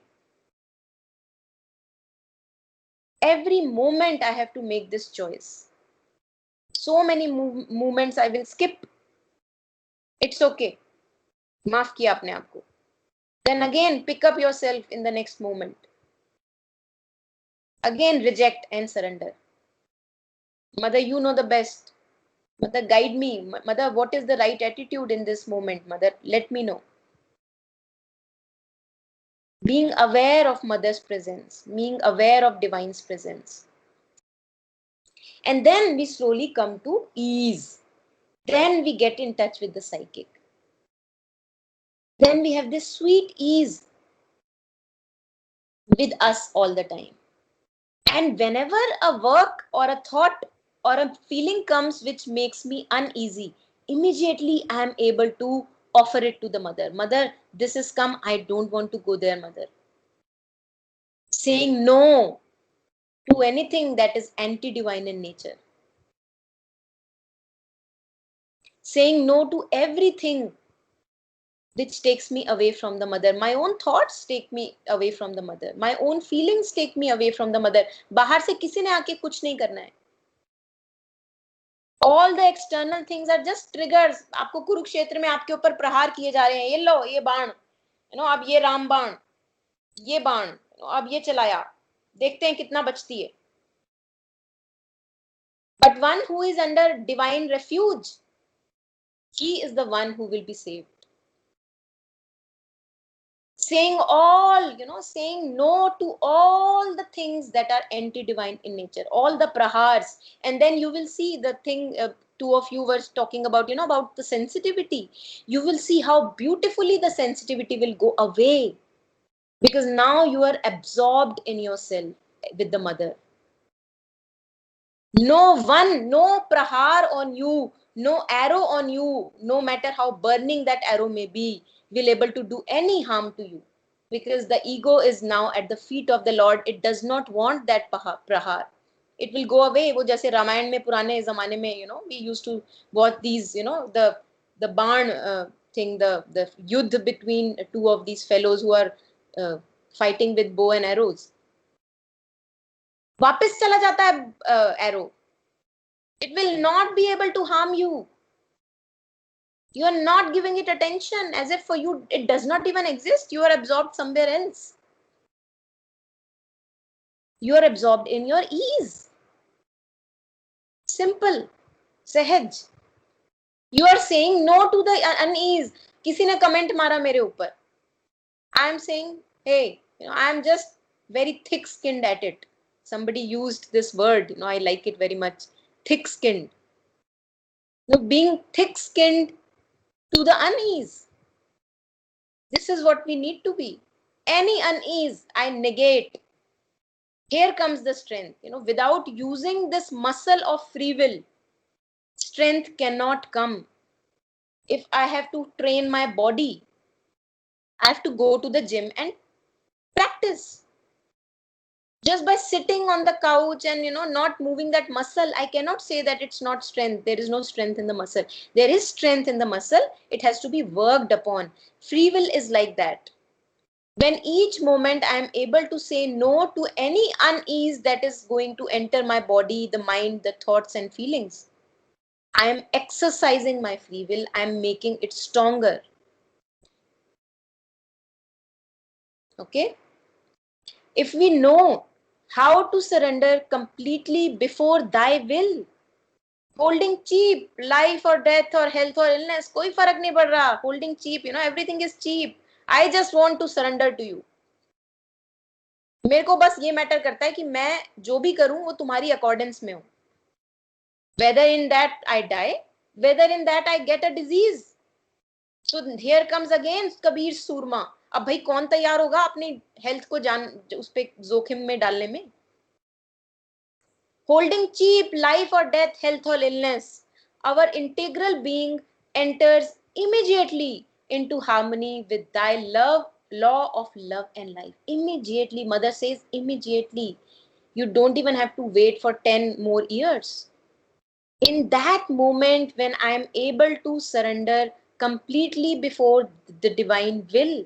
Every moment I have to make this choice. So many moments I will skip. It's okay. माफ किया अपने आप को. Then again pick up yourself in the next moment. Again reject and surrender. Mother, you know the best. Mother, guide me. Mother, what is the right attitude in this moment? Mother, let me know. Being aware of mother's presence, being aware of divine's presence. And then we slowly come to ease. Then we get in touch with the psychic. Then we have this sweet ease with us all the time. And whenever a work or a thought or a feeling comes which makes me uneasy, immediately I am able to offer it to the mother. Mother, this has come. I don't want to go there, mother. Saying no to anything that is anti-divine in nature. Saying no to everything which takes me away from the mother. My own thoughts take me away from the mother. My own feelings take me away from the mother. बाहर से किसी ने आके कुछ नहीं करना है. All the external things are just triggers. आपको कुरुक्षेत्र में आपके ऊपर प्रहार किए जा रहे हैं. ये लो, ये बाण, अब ये राम बाण, ये बाण, अब ये चलाया. देखते हैं कितना बचती है. But one who is under divine refuge, he is the one who will be saved. Saying saying no to all the things that are anti-divine in nature, all the prahars. And then you will see the thing, two of you were talking about, about the sensitivity. You will see how beautifully the sensitivity will go away. Because now you are absorbed in yourself with the mother. No prahar on you, no arrow on you, no matter how burning that arrow may be, will able to do any harm to you. Because the ego is now at the feet of the Lord. It does not want that prahar. It will go away. वो जैसे रामायण में पुराने ज़माने में, we used to watch these, the barn thing, the युद्ध between two of these fellows who are fighting with bow and arrows. वापस चला जाता है arrow. It will not be able to harm you. You are not giving it attention, as if for you it does not even exist. You are absorbed somewhere else. You are absorbed in your ease. Simple. Sahaj. You are saying no to the unease. किसी ने comment मारा मेरे ऊपर. I am saying, hey, I am just very thick-skinned at it. Somebody used this word, I like it very much. Thick-skinned. Being thick-skinned to the unease. This is what we need to be. Any unease, I negate. Here comes the strength. Without using this muscle of free will, strength cannot come. If I have to train my body, I have to go to the gym and practice. Just by sitting on the couch and not moving that muscle, I cannot say that it's not strength. There is no strength in the muscle. There is strength in the muscle. It has to be worked upon. Free will is like that. When each moment I am able to say no to any unease that is going to enter my body, the mind, the thoughts and feelings, I am exercising my free will. I am making it stronger. Okay? If we know how to surrender completely before thy will, holding cheap, life or death or health or illness, कोई फर्क नहीं पड़ रहा. Holding cheap, everything is cheap. I just want to surrender to you. मेरे को बस ये matter करता है कि मैं जो भी करूं वो तुम्हारी अकॉर्डेंस में हो. Whether in that I die, whether in that I get a disease. So here comes again Kabir सूरमा. अब भाई कौन तैयार होगा अपनी हेल्थ को जान उस पे जोखिम में डालने में. Holding cheap, life or death, health or illness, our integral being enters immediately into harmony with thy love, law of love and life. Immediately, mother says immediately. You don't even have to wait for 10 more years. In that moment when I am able to surrender completely before the divine will,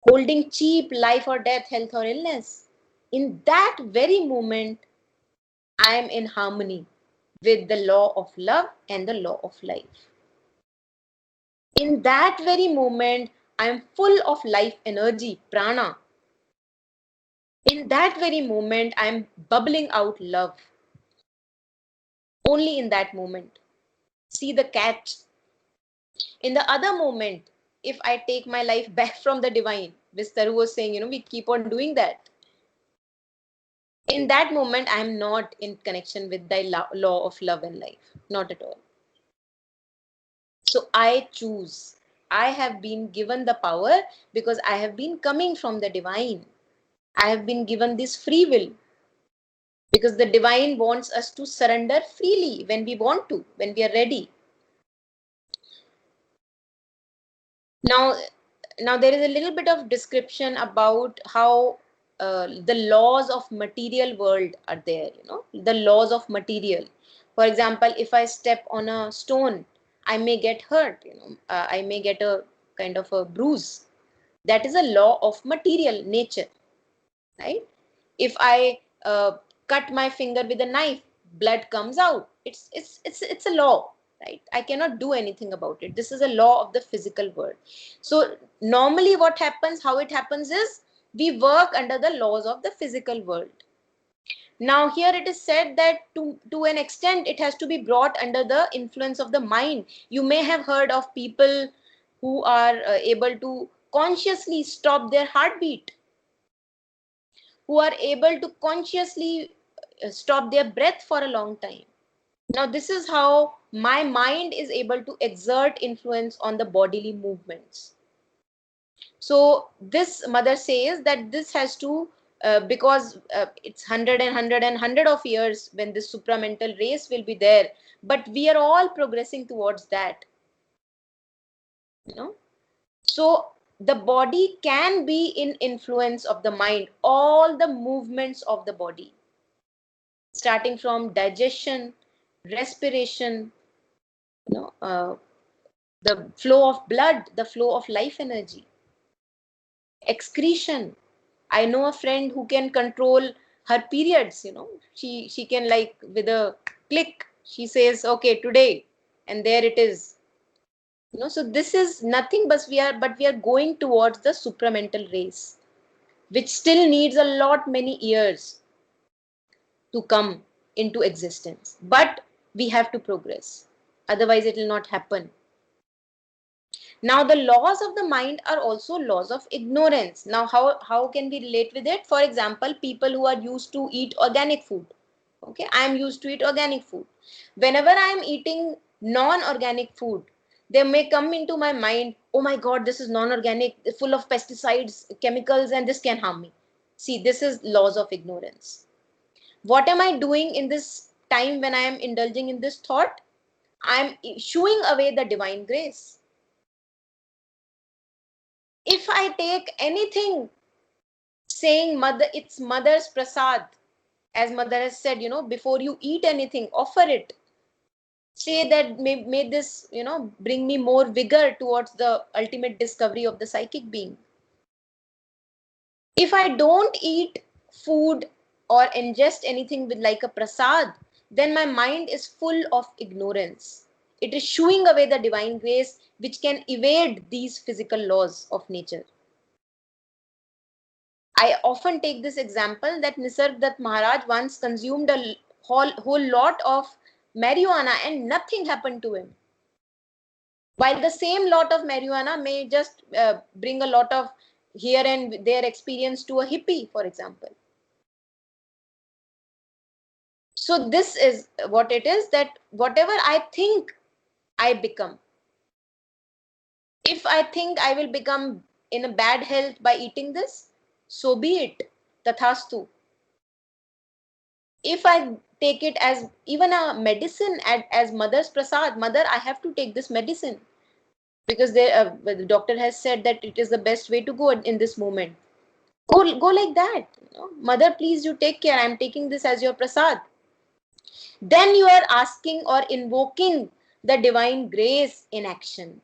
holding cheap, life or death, health or illness, in that very moment, I am in harmony with the law of love and the law of life. In that very moment, I am full of life energy, prana. In that very moment, I am bubbling out love. Only in that moment. See the catch. In the other moment, if I take my life back from the divine, Vistaru was saying, we keep on doing that. In that moment, I am not in connection with thy law of love and life. Not at all. So I choose. I have been given the power because I have been coming from the divine. I have been given this free will because the divine wants us to surrender freely when we want to, when we are ready. Now there is a little bit of description about how the laws of material world are there, the laws of material. For example, if I step on a stone, I may get hurt, I may get a kind of a bruise. That is a law of material nature, right? If I cut my finger with a knife, blood comes out. It's a law, right? I cannot do anything about it. This is a law of the physical world. So normally what happens, how it happens is we work under the laws of the physical world. Now here it is said that to an extent it has to be brought under the influence of the mind. You may have heard of people who are able to consciously stop their heartbeat, who are able to consciously stop their breath for a long time. Now this is how my mind is able to exert influence on the bodily movements. So this mother says that this has to because it's 100 of years when this supramental race will be there, but we are all progressing towards that, so the body can be in influence of the mind, all the movements of the body, starting from digestion, respiration, the flow of blood, the flow of life energy, excretion. I know a friend who can control her periods, she can, like, with a click, she says, okay, today, and there it is. So this is nothing but we are going towards the supramental race, which still needs a lot many years to come into existence. But we have to progress. Otherwise, it will not happen. Now, the laws of the mind are also laws of ignorance. Now, how can we relate with it? For example, people who are used to eat organic food. Okay, I am used to eat organic food. Whenever I am eating non-organic food, there may come into my mind, oh my God, this is non-organic, full of pesticides, chemicals, and this can harm me. See, this is laws of ignorance. What am I doing in this time when I am indulging in this thought? I am shooing away the divine grace. If I take anything saying mother, it's mother's prasad, as mother has said, before you eat anything, offer it. Say that may this, bring me more vigor towards the ultimate discovery of the psychic being. If I don't eat food or ingest anything with like a prasad, then my mind is full of ignorance. It is shooing away the divine grace which can evade these physical laws of nature. I often take this example that Nisargadatta Maharaj once consumed a whole lot of marijuana and nothing happened to him. While the same lot of marijuana may just bring a lot of here and there experience to a hippie, for example. So this is what it is, that whatever I think, I become. If I think I will become in a bad health by eating this, so be it. Tathastu. If I take it as even a medicine, as mother's prasad, mother, I have to take this medicine because the doctor has said that it is the best way to go in this moment. Go like that. Mother, please, you take care. I'm taking this as your prasad. Then you are asking or invoking the divine grace in action.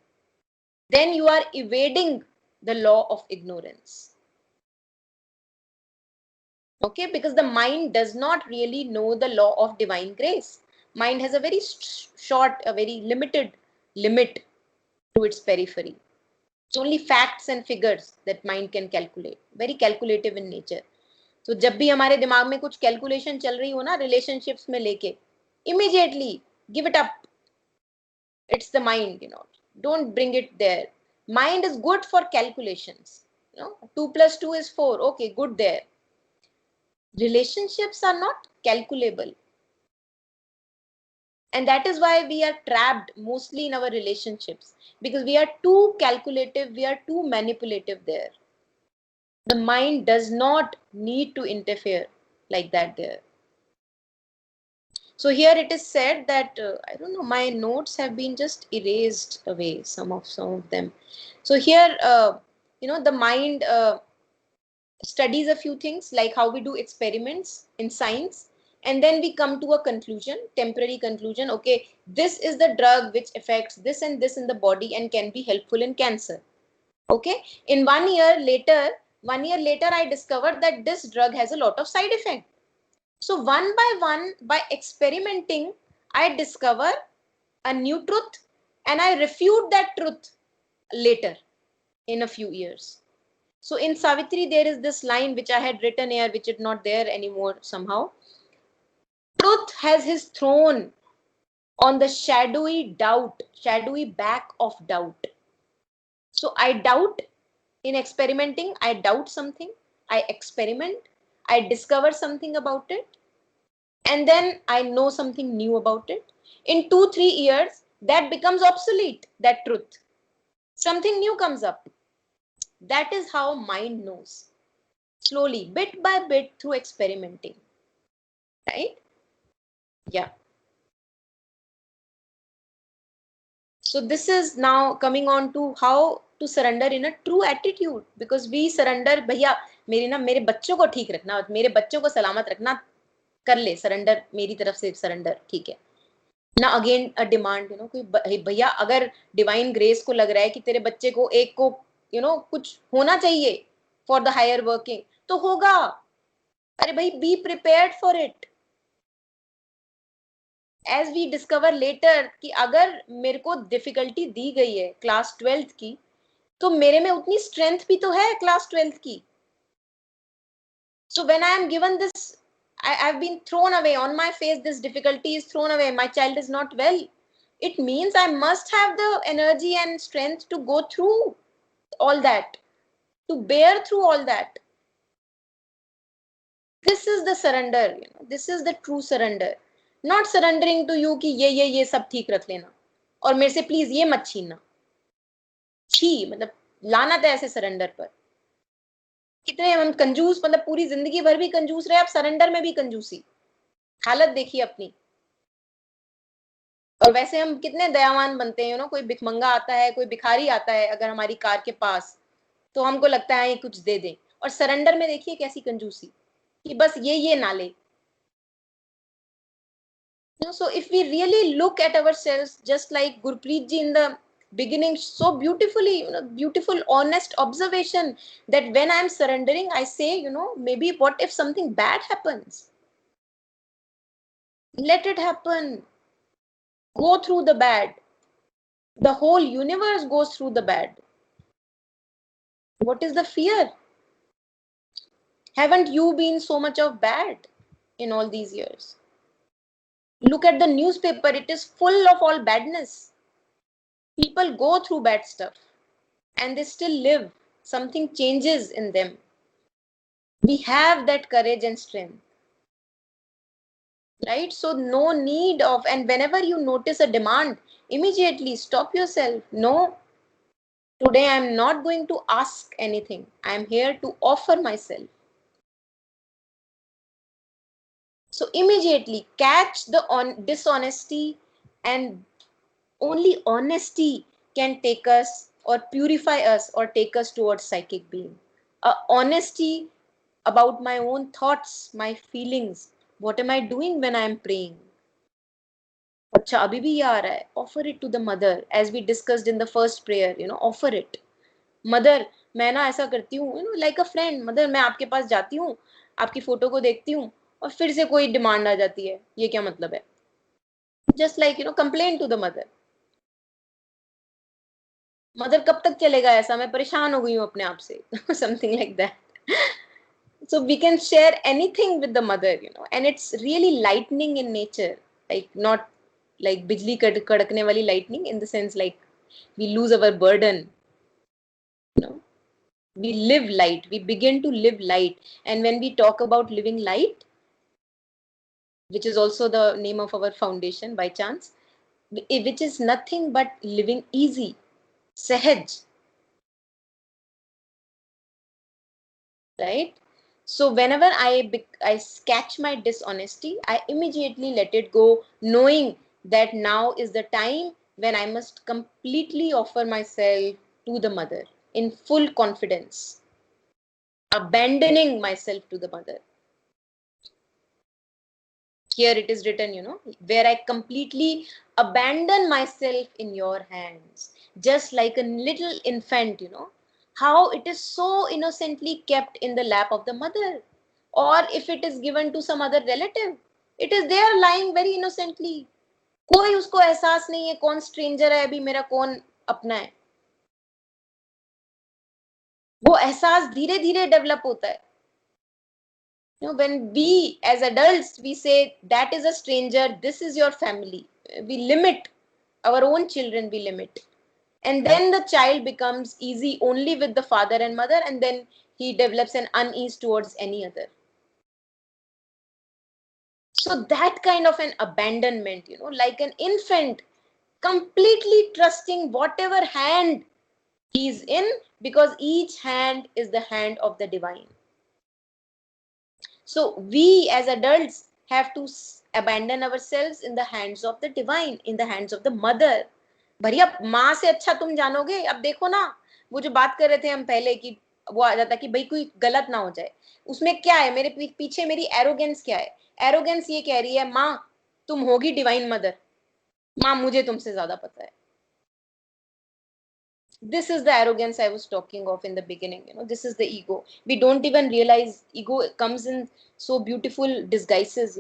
Then you are evading the law of ignorance. Okay, because the mind does not really know the law of divine grace. Mind has a very short, a very limited limit to its periphery. It's only facts and figures that mind can calculate. Very calculative in nature. So जब भी हमारे दिमाग में कुछ calculation चल रही हो ना रिलेशनशिप्स में लेके, immediately give it up. It's the mind, don't bring it there. Mind is good for calculations. 2 plus 2 is 4. Okay, good there. Relationships are not calculable. And that is why we are trapped mostly in our relationships, because we are too calculative, we are too manipulative there. The mind does not need to interfere like that there. So here it is said that I don't know, my notes have been just erased away, some of them. So here the mind studies a few things like how we do experiments in science, and then we come to a conclusion, temporary conclusion. Okay, this is the drug which affects this and this in the body and can be helpful in cancer. Okay, in 1 year later I discovered that this drug has a lot of side effects. So one by one, by experimenting, I discover a new truth and I refute that truth later in a few years. So in Savitri, there is this line which I had written here, which is not there anymore somehow. Truth has his throne on the shadowy back of doubt. So I doubt in experimenting, I doubt something, I experiment, I discover something about it, and then I know something new about it. In 2-3 years, that becomes obsolete, that truth. Something new comes up. That is how mind knows. Slowly, bit by bit, through experimenting. Right? Yeah. So this is now coming on to how to surrender in a true attitude, because we surrender, भैया मेरे बच्चों को ठीक रखना, मेरे बच्चों को सलामत रखना, कर ले surrender, मेरी तरफ से surrender, ठीक है ना. अगेन अ डिमांड, कोई भैया अगर डिवाइन ग्रेस को लग रहा है कि तेरे बच्चे को एक को कुछ होना चाहिए फॉर द हायर वर्किंग, तो होगा. अरे भाई, be prepared for it. As we discover later कि अगर मेरे को डिफिकल्टी दी गई है क्लास 12th की, तो मेरे में उतनी स्ट्रेंथ भी तो है क्लास 12th की. So when I am given this, I've been thrown away on my face, this difficulty is thrown away, my child is not well, it means I must have the energy and strength to go through all that, to bear through all that. This is the surrender, this is the true surrender. Not surrendering to you कि ये सब ठीक रख लेना और मेरे से please ये मत छीनना. छी, मतलब लानत है ऐसे सरेंडर पर. कितने हम कंजूस, मतलब पूरी जिंदगी भर भी कंजूस रहे, अब सरेंडर में भी कंजूसी. हालत देखिए अपनी. और वैसे हम कितने दयावान बनते हैं, कोई भिखमंगा आता है, कोई भिखारी आता है अगर हमारी कार के पास, तो हमको लगता है ये कुछ दे दें. और सरेंडर में देखिए कैसी कंजूसी कि बस ये ना ले. So if we really look at ourselves, just like Gurpreet ji in the beginning so beautifully, beautiful honest observation, that when I am surrendering, I say, maybe what if something bad happens? Let it happen. Go through the bad. The whole universe goes through the bad. What is the fear? Haven't you been so much of bad in all these years? Look at the newspaper, it is full of all badness. People go through bad stuff and they still live. Something changes in them. We have that courage and strength, right? So, no need of, and whenever you notice a demand, immediately stop yourself. No, today I am not going to ask anything. I am here to offer myself. So, immediately catch the dishonesty, and only honesty can take us or purify us or take us towards psychic being. Honesty about my own thoughts, my feelings. What am I doing when I am praying? अच्छा अभी भी ये आ रहा है. Offer it to the mother, as we discussed in the first prayer. Offer it. Mother, मैं ना ऐसा करती हूँ, like a friend. Mother, मैं आपके पास जाती हूँ, आपकी फोटो को देखती हूँ और फिर से कोई डिमांड आ जाती है. ये क्या मतलब है? Just like complain to the mother. Mother कब तक चलेगा ऐसा, मैं परेशान हो गई हूँ अपने आप से. Something like that. So we can share anything with the mother, and it's really lightning in nature, like not like bijli kadakne wali lightning, in the sense like we lose our burden. We live light, we begin to live light. And when we talk about living light, which is also the name of our foundation by chance, which is nothing but living easy, sahaj, right? So whenever I catch my dishonesty, I immediately let it go, knowing that now is the time when I must completely offer myself to the mother in full confidence, abandoning myself to the mother. Here it is written, where I completely abandon myself in your hands, just like a little infant, how it is so innocently kept in the lap of the mother. Or if it is given to some other relative, it is there lying very innocently. कोई उसको एहसास नहीं है कौन stranger है अभी मेरा, कौन अपना है. वो एहसास धीरे धीरे डेवलप होता है. When we as adults, we say that is a stranger, this is your family. We limit our own children, we limit. And then the child becomes easy only with the father and mother, and then he develops an unease towards any other. So that kind of an abandonment, like an infant, completely trusting whatever hand he's in, because each hand is the hand of the divine. So we as adults have to abandon ourselves in the hands of the divine, in the hands of the mother. भैया माँ से अच्छा तुम जानोगे. अब देखो ना, वो जो बात कर रहे थे हम पहले कि वो आ जाता कि भाई कोई गलत ना हो जाए, उसमें क्या है, मेरे पीछे मेरी एरोगेंस क्या है? एरोगेंस ये कह रही है माँ तुम होगी डिवाइन मदर, माँ मुझे तुमसे ज्यादा पता है. This is the arrogance I was talking of in the beginning. This is the ego. We don't even realize ego comes in so beautiful disguises,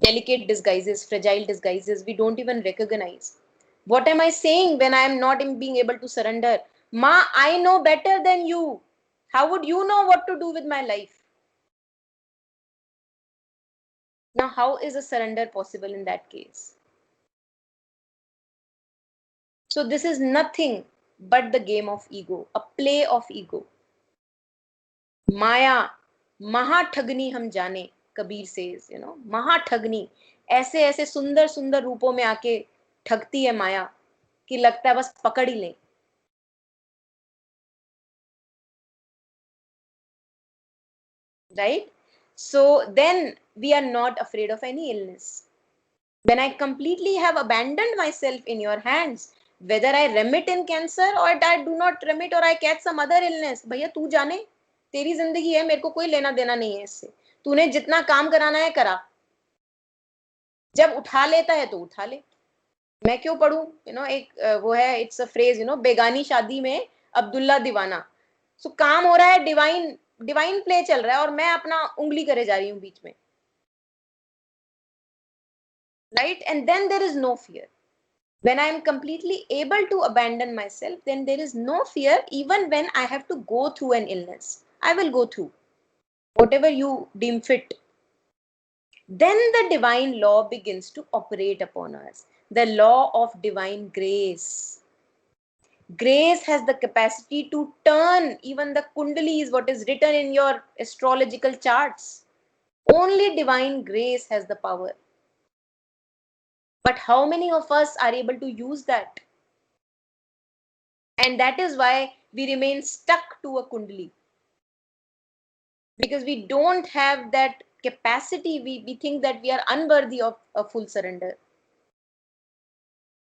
delicate disguises, fragile disguises. We don't even recognize. What am I saying when I am not being able to surrender? Ma, I know better than you. How would you know what to do with my life? Now how is a surrender possible in that case? So this is nothing but the game of ego, a play of ego. माया महाठगनी हम जाने, Kabir says, महाठगनी. ऐसे ऐसे सुंदर सुंदर रूपों में आके ठगती है माया कि लगता है बस पकड़ ही लें. Right? So then we are not afraid of any illness. When I completely have abandoned myself in your hands, whether I remit in cancer or I do not remit or I catch some other illness, भैया तू जाने, तेरी जिंदगी है, मेरे को कोई लेना देना नहीं है इससे. तूने जितना काम कराना है करा, जब उठा लेता है तो उठा ले, मैं क्यों पढ़ूं. एक वो है, इट्स अ फ्रेज, बेगानी शादी में अब्दुल्ला दीवाना. सो काम हो रहा है, डिवाइन डिवाइन प्ले चल रहा है और मैं अपना उंगली करे जा रही हूँ बीच में. right? And then there is no fear. When I am completely able to abandon myself, then there is no fear. Even when I have to go through an illness, I will go through whatever you deem fit. Then the divine law begins to operate upon us, the law of divine grace. Grace has the capacity to turn even the kundali, is what is written in your astrological charts. Only divine grace has the power. But how many of us are able to use that? And that is why we remain stuck to a kundali. Because we don't have that capacity. We think that we are unworthy of a full surrender.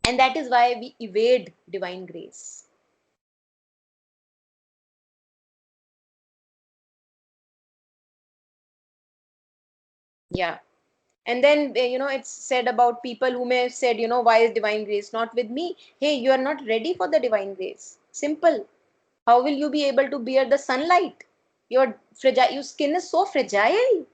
And that is why we evade divine grace. Yeah. And then, it's said about people who may have said, why is divine grace not with me? Hey, you are not ready for the divine grace. Simple. How will you be able to bear the sunlight? Your skin is so fragile.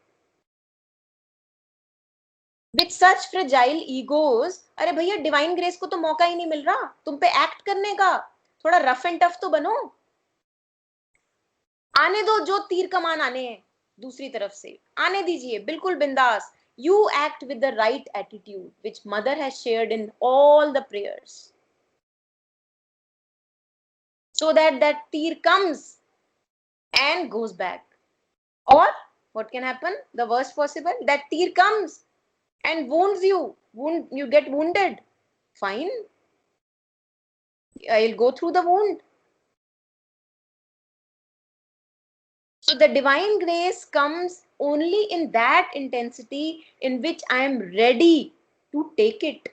With such fragile egos, अरे भैया divine grace को तो मौका ही नहीं मिल रहा तुम पे act करने का. थोड़ा rough and tough तो बनो. आने दो जो तीर कमान आने हैं दूसरी तरफ से, आने दीजिए बिल्कुल बिंदास. You act with the right attitude, which Mother has shared in all the prayers, so that that tear comes and goes back. Or what can happen? The worst possible, that tear comes and wounds you. You get wounded. Fine. I'll go through the wound. So the divine grace comes only in that intensity in which I am ready to take it.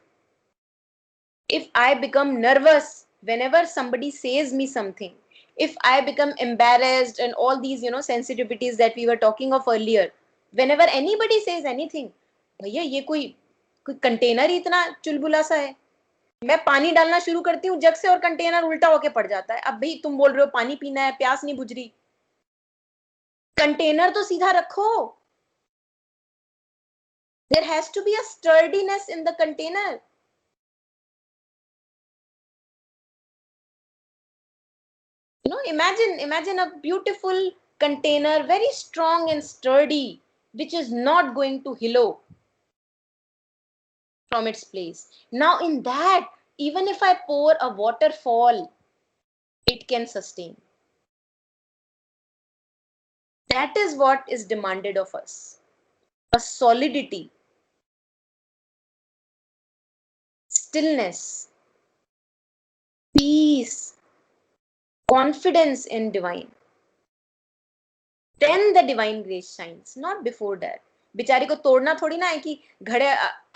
If I become nervous whenever somebody says me something, if I become embarrassed and all these, sensitivities that we were talking of earlier, whenever anybody says anything, भैया ये कोई container ही इतना चुलबुला सा है, मैं पानी डालना शुरू करती हूँ जग से और कंटेनर उल्टा होके पड़ जाता है. अब भाई तुम बोल रहे हो पानी पीना है, प्यास नहीं बुझ रही, कंटेनर तो सीधा रखो. There has to be a sturdiness in the container. Imagine a beautiful container, very strong and sturdy, which is not going to hillow from its place. Now in that, even if I pour a waterfall, it can sustain. That is what is demanded of us. A solidity, stillness, peace, confidence in divine. Then the divine grace shines, not before that. बेचारे को तोड़ना थोड़ी ना है कि घड़े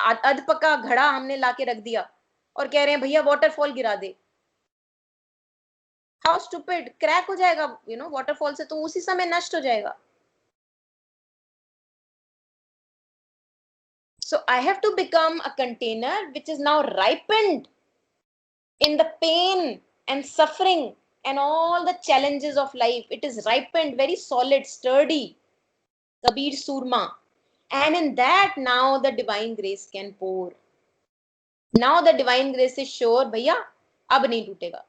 अध पका घड़ा हमने लाके रख दिया और कह रहे हैं भैया वाटरफॉल गिरा दे. How stupid. क्रैक हो जाएगा वाटरफॉल से, तो उसी समय नष्ट हो जाएगा. So I have to become a container which is now ripened in the pain and suffering and all the challenges of life. It is ripened, very solid, sturdy, Kabir Surma. And in that now the divine grace can pour. Now the divine grace is sure, भैया अब नहीं टूटेगा.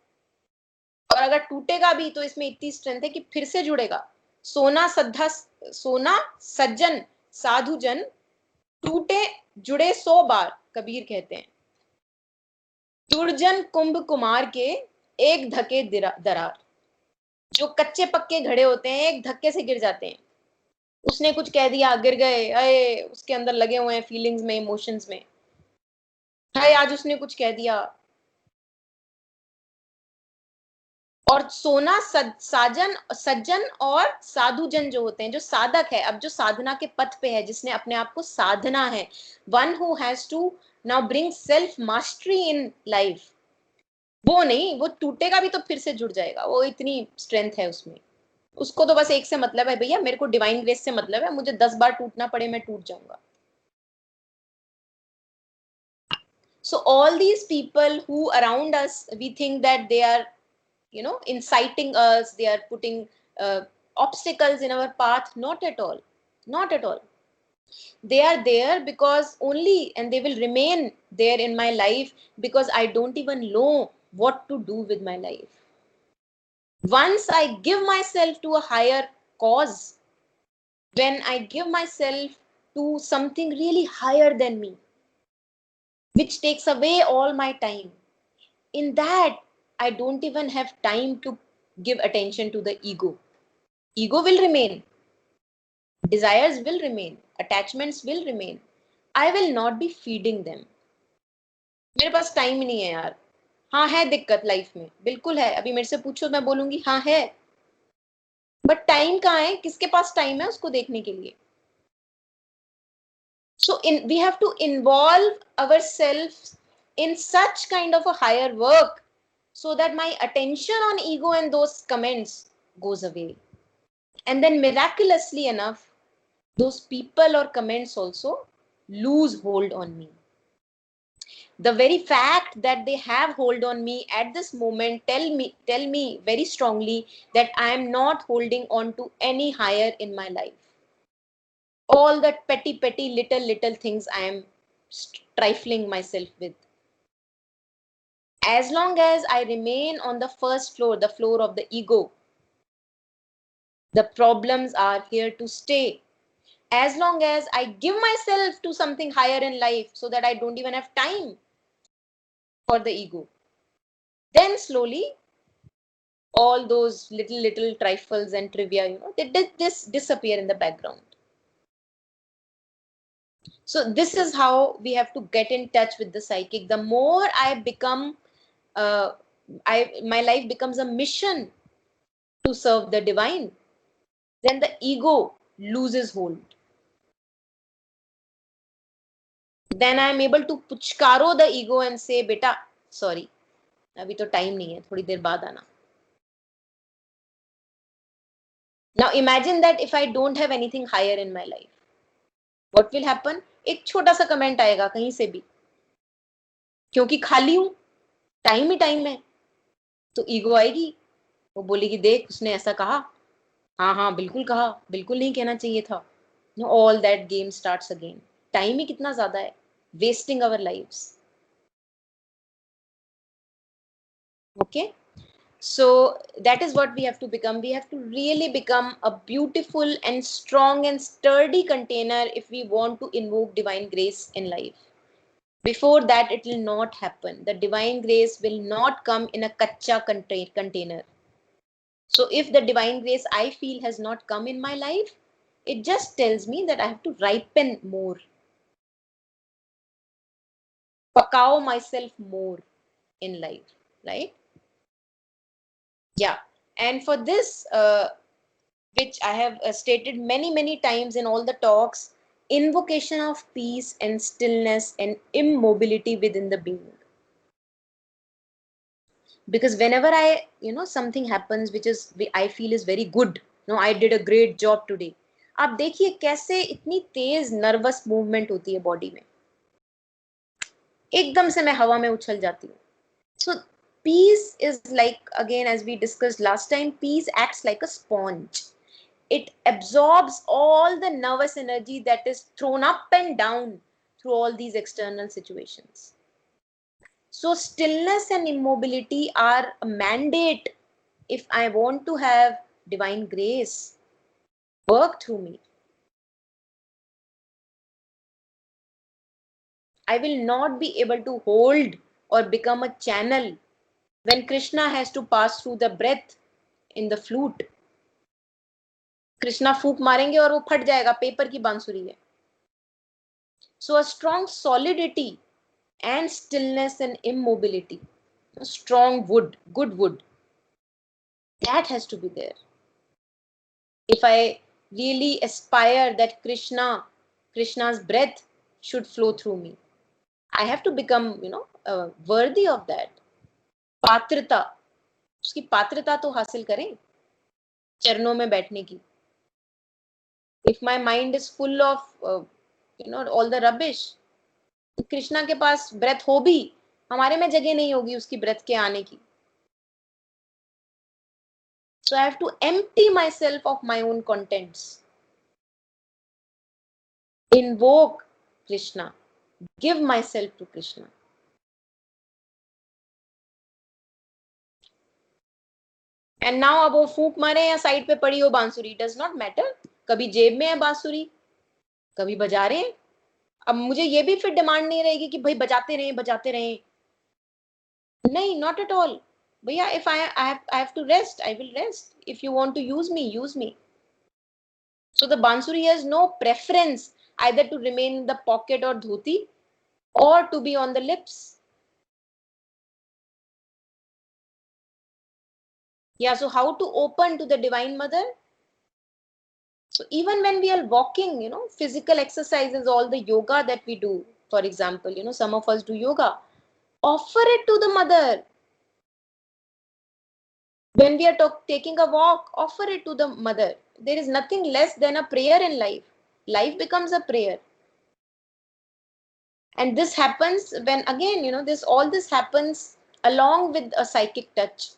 और अगर टूटेगा भी तो इसमें इतनी स्ट्रेंथ है कि फिर से जुड़ेगा. सोना सज्जन साधु जन टूटे जुड़े 100 बार, कबीर कहते हैं. जुड़जन कुंभ कुमार के एक धके दरार. जो कच्चे पक्के घड़े होते हैं एक धक्के से गिर जाते हैं. उसने कुछ कह दिया, गिर गए, अरे उसके अंदर लगे हुए हैं फीलिंग्स में, इमोशंस में, हाय आज उसने कुछ कह दिया. और सोना सज्जन और साधुजन जो होते हैं, जो साधक है, अब जो साधना के पथ पे है, जिसने अपने आप को साधना है, one who has to now bring self mastery in life, वो नहीं, वो टूटेगा भी तो फिर से जुड़ जाएगा. वो इतनी स्ट्रेंथ है उसमें. उसको तो बस एक से मतलब है, भैया मेरे को डिवाइन ग्रेस से मतलब है, मुझे 10 बार टूटना पड़े मैं टूट जाऊंगा. So all these people who around us, we think that they are inciting us, they are putting obstacles in our path. Not at all. Not at all. They are there because only, and they will remain there in my life because I don't even know what to do with my life. Once I give myself to a higher cause, when I give myself to something really higher than me, which takes away all my time, in that I don't even have time to give attention to the ego. Ego will remain, desires will remain, attachments will remain. I will not be feeding them. मेरे पास time ही नहीं है यार. हाँ है दिक्कत life में, बिल्कुल है. अभी मेरे से पूछो मैं बोलूंगी हाँ है, बट टाइम कहाँ है? किसके पास टाइम है उसको देखने के लिए? So we have to involve ourselves in such kind of a higher work so that my attention on ego and those comments goes away. And then miraculously enough, those people or comments also lose hold on me. The very fact that they have hold on me at this moment tell me very strongly that I am not holding on to any higher in my life. All that petty little things I am trifling myself with. As long as I remain on the first floor, the floor of the ego, the problems are here to stay. As long as I give myself to something higher in life so that I don't even have time for the ego, then slowly all those little trifles and trivia, they disappear in the background. So this is how we have to get in touch with the psychic. The more I become, my life becomes a mission to serve the divine, then the ego loses hold. Then I am able to puchkaro the ego and say, beta, sorry, अभी तो time नहीं है, थोड़ी देर बाद आना. Now imagine that if I don't have anything higher in my life, what will happen? एक छोटा सा कमेंट आएगा कहीं से भी, क्योंकि खाली हूं, टाइम ही टाइम है, तो ईगो आएगी, वो बोलेगी देख उसने ऐसा कहा, हाँ हाँ बिल्कुल कहा, बिल्कुल नहीं कहना चाहिए था. All that game starts again. Time ही कितना ज्यादा है, wasting our lives. Okay, so that is what we have to become. We have to really become a beautiful and strong and sturdy container if we want to invoke divine grace in life. Before that, it will not happen. The divine grace will not come in a kacha container. So if the divine grace I feel has not come in my life, it just tells me that I have to ripen more, pakao myself more in life, right? Yeah. And for this, which I have stated many times in all the talks, invocation of peace and stillness and immobility within the being. Because whenever something happens which is I feel is very good, I did a great job today. आप देखिए कैसे इतनी तेज nervous movement होती है body में, एकदम से मैं हवा में उछल जाती हूँ. So peace is like, again as we discussed last time, peace acts like a sponge. It absorbs all the nervous energy that is thrown up and down through all these external situations. So stillness and immobility are a mandate if I want to have divine grace work through me. I will not be able to hold or become a channel when Krishna has to pass through the breath in the flute. Krishna फूक मारेंगे और वो फट जाएगा, paper की बांसुरी है. So a strong solidity and stillness and immobility, a strong wood, good wood, that has to be there. If I really aspire that Krishna's breath should flow through me, I have to become, worthy of that. पात्रता, उसकी पात्रता तो हासिल करें चरणों में बैठने की. If my mind is full of, all the rubbish, Krishna के पास ब्रेथ हो भी, हमारे में जगह नहीं होगी उसकी ब्रेथ के आने की. So I have to empty myself of my own contents. invoke Krishna, give myself to Krishna. And now अब वो फूंक मारे या साइड पे पड़ी हो बांसुरी, डज नॉट मैटर. कभी जेब में है बांसुरी, कभी बजा रहे हैं. अब मुझे ये भी फिर डिमांड नहीं रहेगी कि भाई बजाते रहें बजाते रहें. नहीं, नॉट एट ऑल. भैया if I have to rest, I will rest. If you want to use me, use me. So the bansuri has no preference either to remain in the pocket or dhoti or to be on the lips. Yeah, so how to open to the Divine Mother? So even when we are walking, physical exercises, all the yoga that we do, for example, some of us do yoga, offer it to the Mother. When we are taking a walk, offer it to the Mother. There is nothing less than a prayer in life. Life becomes a prayer. And this happens when, again, this happens along with a psychic touch.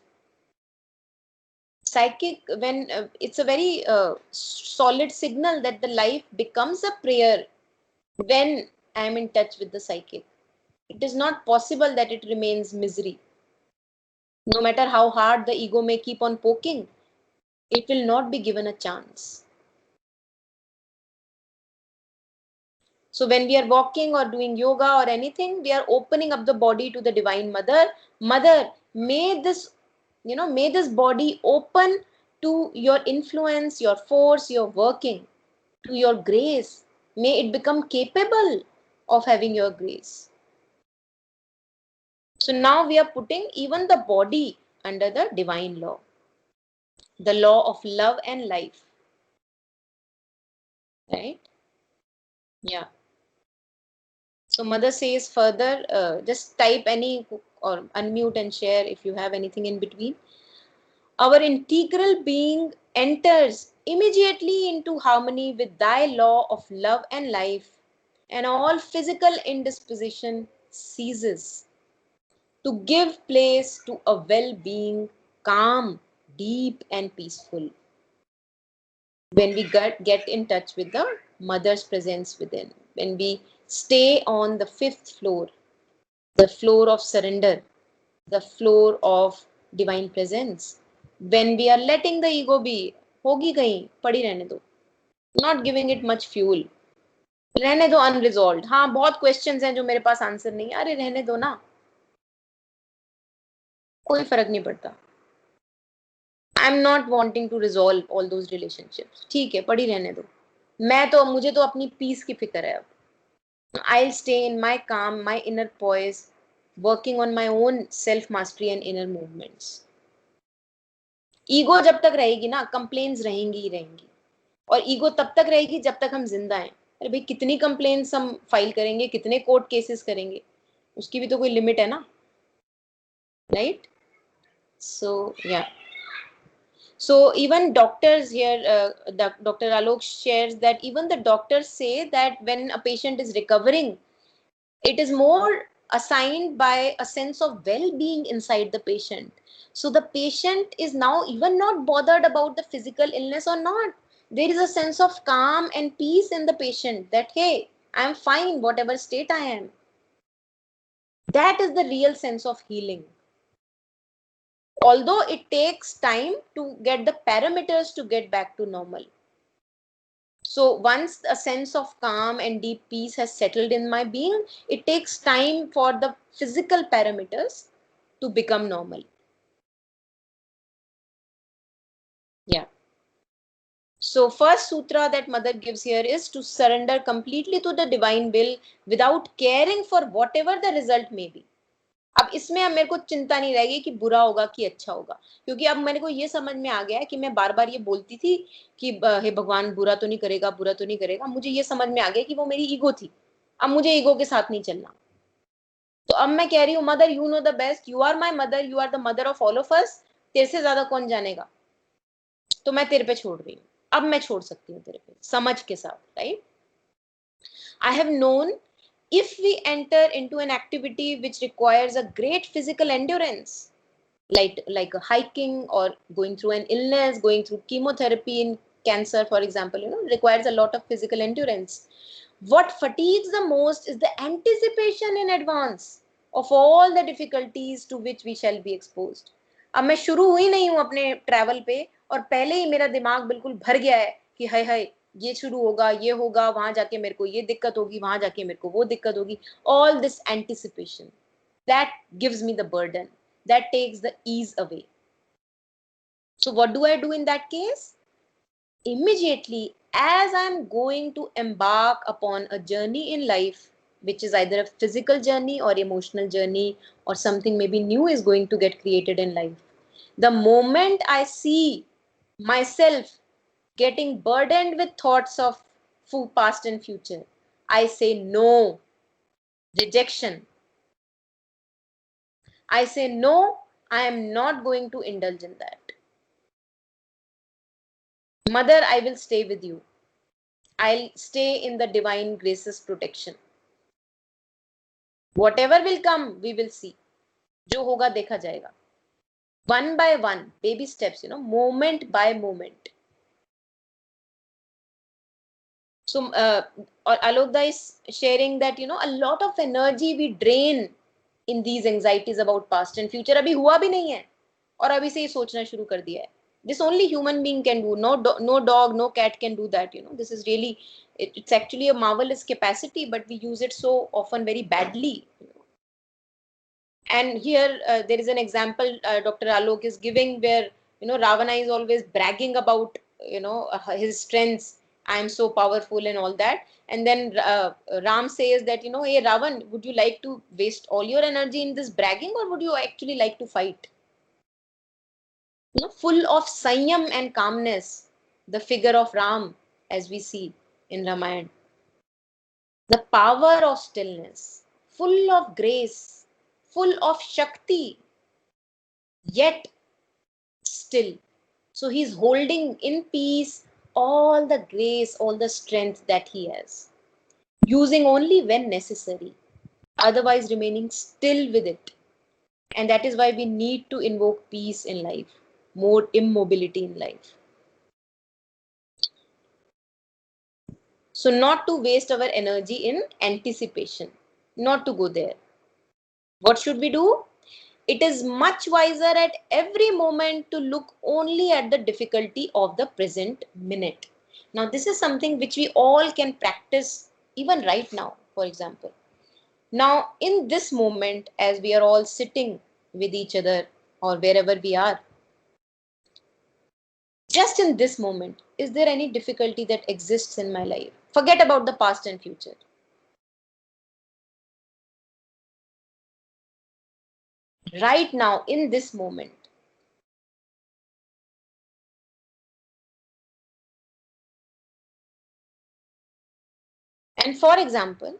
Psychic, when it's a very solid signal that the life becomes a prayer when I am in touch with the psychic. It is not possible that it remains misery. No matter how hard the ego may keep on poking, it will not be given a chance. So when we are walking or doing yoga or anything, we are opening up the body to the Divine Mother. Mother, may this body open to your influence, your force, your working, to your grace. May it become capable of having your grace. So now we are putting even the body under the divine law, the law of love and life. Right? Yeah. So Mother says further, just type any or unmute and share if you have anything in between. Our integral being enters immediately into harmony with thy law of love and life, and all physical indisposition ceases, to give place to a well-being, calm, deep and peaceful. When we get in touch with the Mother's presence within, when we stay on the 5th floor, the floor of surrender, the floor of divine presence, when we are letting the ego be, होगी कहीं पड़ी रहने दो, not giving it much fuel, रहने दो unresolved. हाँ, बहुत questions हैं जो मेरे पास आंसर नहीं है, अरे रहने दो ना, कोई फर्क नहीं पड़ता. I'm not wanting to resolve all those relationships. ठीक है, पड़ी रहने दो. मुझे तो अपनी पीस की फिक्र है अब. I'll stay in my calm, my inner poise, working on my own self mastery and inner movements. Ego जब तक रहेगी ना, कंप्लेन्स रहेंगी ही रहेंगी. और ईगो तब तक रहेगी जब तक हम जिंदा हैं. अरे भाई, कितनी कंप्लेन्स हम फाइल करेंगे, कितने कोर्ट केसेस करेंगे, उसकी भी तो कोई लिमिट है ना. राइट? सो या. So even doctors here, Dr. Alok shares that even the doctors say that when a patient is recovering, it is more assigned by a sense of well-being inside the patient. So the patient is now even not bothered about the physical illness or not. There is a sense of calm and peace in the patient that, hey, I am fine, whatever state I am. That is the real sense of healing. Although it takes time to get the parameters to get back to normal. So once a sense of calm and deep peace has settled in my being, it takes time for the physical parameters to become normal. Yeah. So first sutra that Mother gives here is to surrender completely to the divine will without caring for whatever the result may be. अब इसमें अब मेरे को चिंता नहीं रहेगी कि बुरा होगा कि अच्छा होगा, क्योंकि अब मेरे को ये समझ में आ गया है कि मैं बार बार ये बोलती थी कि हे भगवान बुरा तो नहीं करेगा, बुरा तो नहीं करेगा. मुझे ये समझ में आ गया कि वो मेरी ईगो थी. अब मुझे ईगो के साथ नहीं चलना. तो अब मैं कह रही हूँ, mother you know the best, you are my mother, you are the mother of all of us. तेरे से ज्यादा कौन जानेगा, तो मैं तेरे पे छोड़ रही हूँ. अब मैं छोड़ सकती हूँ तेरे पे समझ के साथ. Right? I have known if we enter into an activity which requires a great physical endurance, like hiking or going through an illness, going through chemotherapy in cancer, for example, requires a lot of physical endurance. What fatigues the most is the anticipation in advance of all the difficulties to which we shall be exposed. अब मैं शुरू हुई नहीं हूं अपने travel पे और पहले ही मेरा दिमाग बिल्कुल भर गया है कि हाय हाय ये शुरू होगा, ये होगा, वहां जाके मेरे को ये दिक्कत होगी, वहां जाके मेरे को वो दिक्कत होगी. All this anticipation, that gives me the burden, that takes the ease away. So what do I do in that case? Immediately, as I'm going to embark upon a journey in life, which is either a physical journey or emotional journey, or something maybe new is going to get created in life, the moment I see myself getting burdened with thoughts of past and future, I say no, rejection. I say no, I am not going to indulge in that. Mother, I will stay with you. I'll stay in the divine grace's protection. Whatever will come, we will see. जो होगा देखा जाएगा. One by one, baby steps, moment by moment. So, Alokda is sharing that, a lot of energy we drain in these anxieties about past and future. अभी हुआ भी नहीं है और अभी से ही सोचना शुरू कर दिया है. This only human being can do. No dog, no cat can do that. This is really, it's actually a marvelous capacity, but we use it so often very badly. And here there is an example Dr. Alok is giving where Ravana is always bragging about his strengths. I am so powerful and all that. And then Ram says that hey Ravan, would you like to waste all your energy in this bragging, or would you actually like to fight? Full of sanyam and calmness, the figure of Ram, as we see in Ramayana. The power of stillness, full of grace, full of Shakti, yet still. So he's holding in peace all the grace, all the strength that he has, using only when necessary, otherwise remaining still with it. And that is why we need to invoke peace in life, more immobility in life. So not to waste our energy in anticipation, not to go there. What should we do? It is much wiser at every moment to look only at the difficulty of the present minute. Now, this is something which we all can practice even right now, for example. Now, in this moment, as we are all sitting with each other or wherever we are, just in this moment, is there any difficulty that exists in my life? Forget about the past and future. Right now, in this moment. And for example,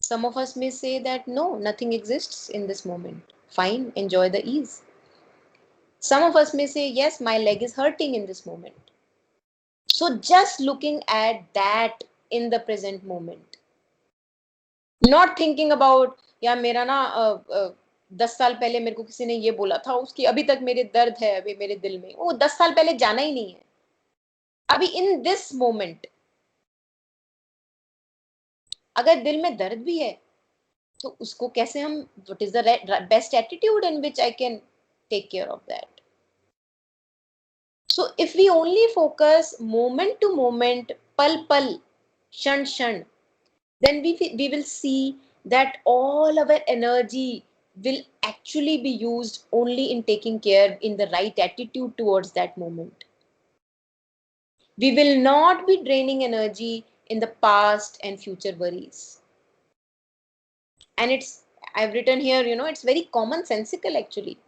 some of us may say that no, nothing exists in this moment. Fine, enjoy the ease. Some of us may say, yes, my leg is hurting in this moment. So just looking at that in the present moment, not thinking about या मेरा ना 10 साल पहले मेरे को किसी ने ये बोला था, उसकी अभी तक मेरे दर्द है अभी मेरे दिल में, वो 10 साल पहले जाना ही नहीं है. अभी in this moment, अगर दिल में दर्द भी है तो उसको कैसे हम, what is the best attitude in which I can take care of that? So if we only focus moment to moment, pal pal, shan shan, then we will see that all our energy will actually be used only in taking care in the right attitude towards that moment. We will not be draining energy in the past and future worries. And I've written here, it's very commonsensical actually.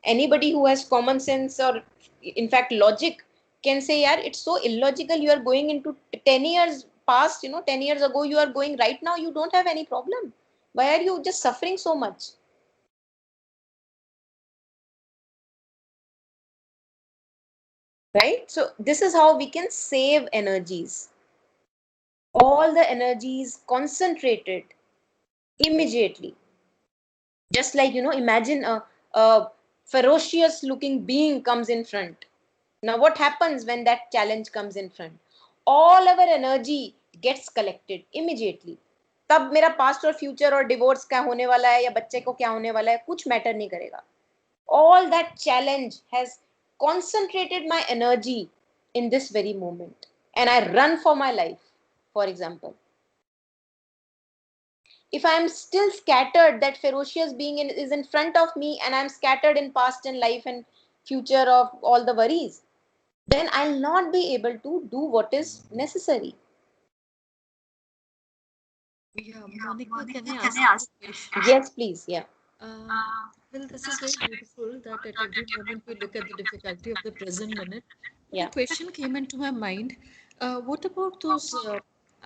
Anybody who has common sense or in fact logic can say, yeah, it's so illogical. You are going into 10 years past, 10 years ago, you are going right now, you don't have any problem. Why are you just suffering so much? Right? So this is how we can save energies. All the energies concentrated immediately. Just like, imagine a ferocious looking being comes in front. Now what happens when that challenge comes in front? All our energy gets collected immediately. तब मेरा past और future और divorce क्या होने वाला है या बच्चे को क्या होने वाला है कुछ मैटर नहीं करेगा. All that challenge has concentrated my energy in this very moment, and I run for my life. For example, if I am still scattered, that ferocious being is in front of me, and I am scattered in past and life and future of all the worries, then I'll not be able to do what is necessary. Yeah, Monica, can I ask you a question? Yes, please. Yeah. Well, this is very beautiful that at every moment we look at the difficulty of the present minute. But Yeah. a question came into my mind. What about those?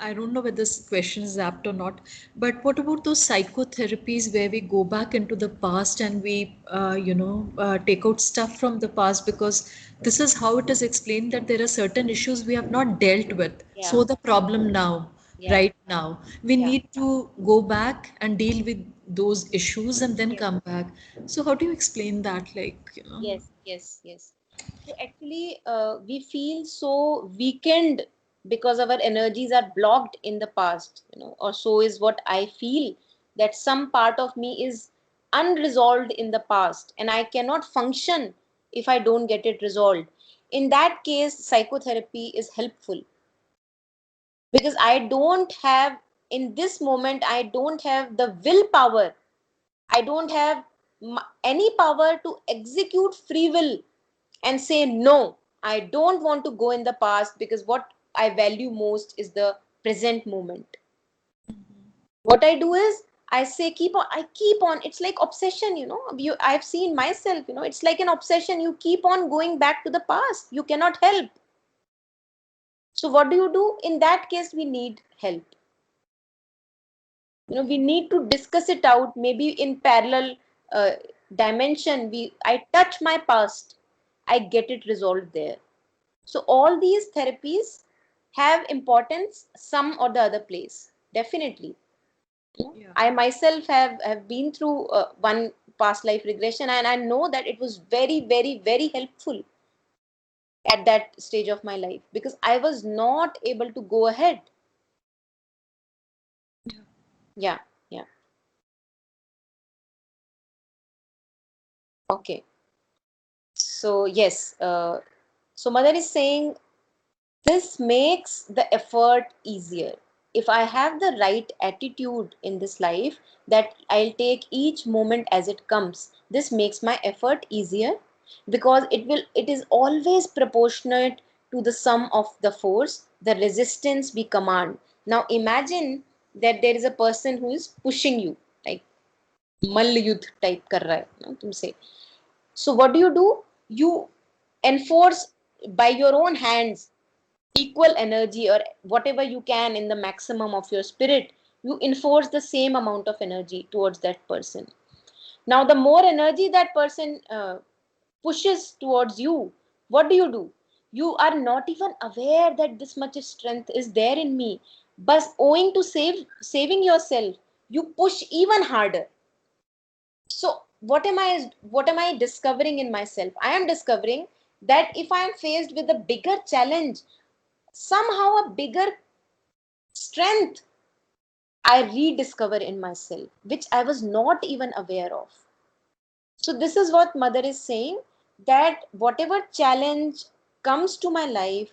I don't know whether this question is apt or not, but what about those psychotherapies where we go back into the past and we, take out stuff from the past because this is how it is explained that there are certain issues we have not dealt with. Yeah. So the problem now, Yeah. right now, we Yeah. need to go back and deal with those issues and then Yes. come back. So how do you explain that? Yes, yes, yes. So actually, we feel so weakened because our energies are blocked in the past, or so is what I feel, that some part of me is unresolved in the past and I cannot function if I don't get it resolved. In that case, psychotherapy is helpful because in this moment, I don't have the willpower. I don't have any power to execute free will and say, no, I don't want to go in the past because what I value most is the present moment. What I do is I say, I keep on. It's like obsession, I've seen myself, it's like an obsession. You keep on going back to the past. You cannot help. So what do? In that case, we need help. We need to discuss it out, maybe in parallel dimension. I touch my past, I get it resolved there. So all these therapies have importance some or the other place, definitely. Yeah. I myself have been through one past life regression, and I know that it was very, very, very helpful at that stage of my life because I was not able to go ahead. Yeah, yeah. Okay. So yes, so mother is saying this makes the effort easier. If I have the right attitude in this life, that I'll take each moment as it comes, this makes my effort easier because it is always proportionate to the sum of the force, the resistance we command. Now imagine that there is a person who is pushing you, like मल्ल युद्ध type कर रहा है ना तुमसे. So what do? You enforce by your own hands equal energy or whatever you can in the maximum of your spirit. You enforce the same amount of energy towards that person. Now the more energy that person pushes towards you, what do? You are not even aware that this much strength is there in me, but owing to saving yourself, you push even harder. So what am I discovering in myself? I am discovering that if I am faced with a bigger challenge, somehow a bigger strength I rediscover in myself, which I was not even aware of. So this is what mother is saying, that whatever challenge comes to my life,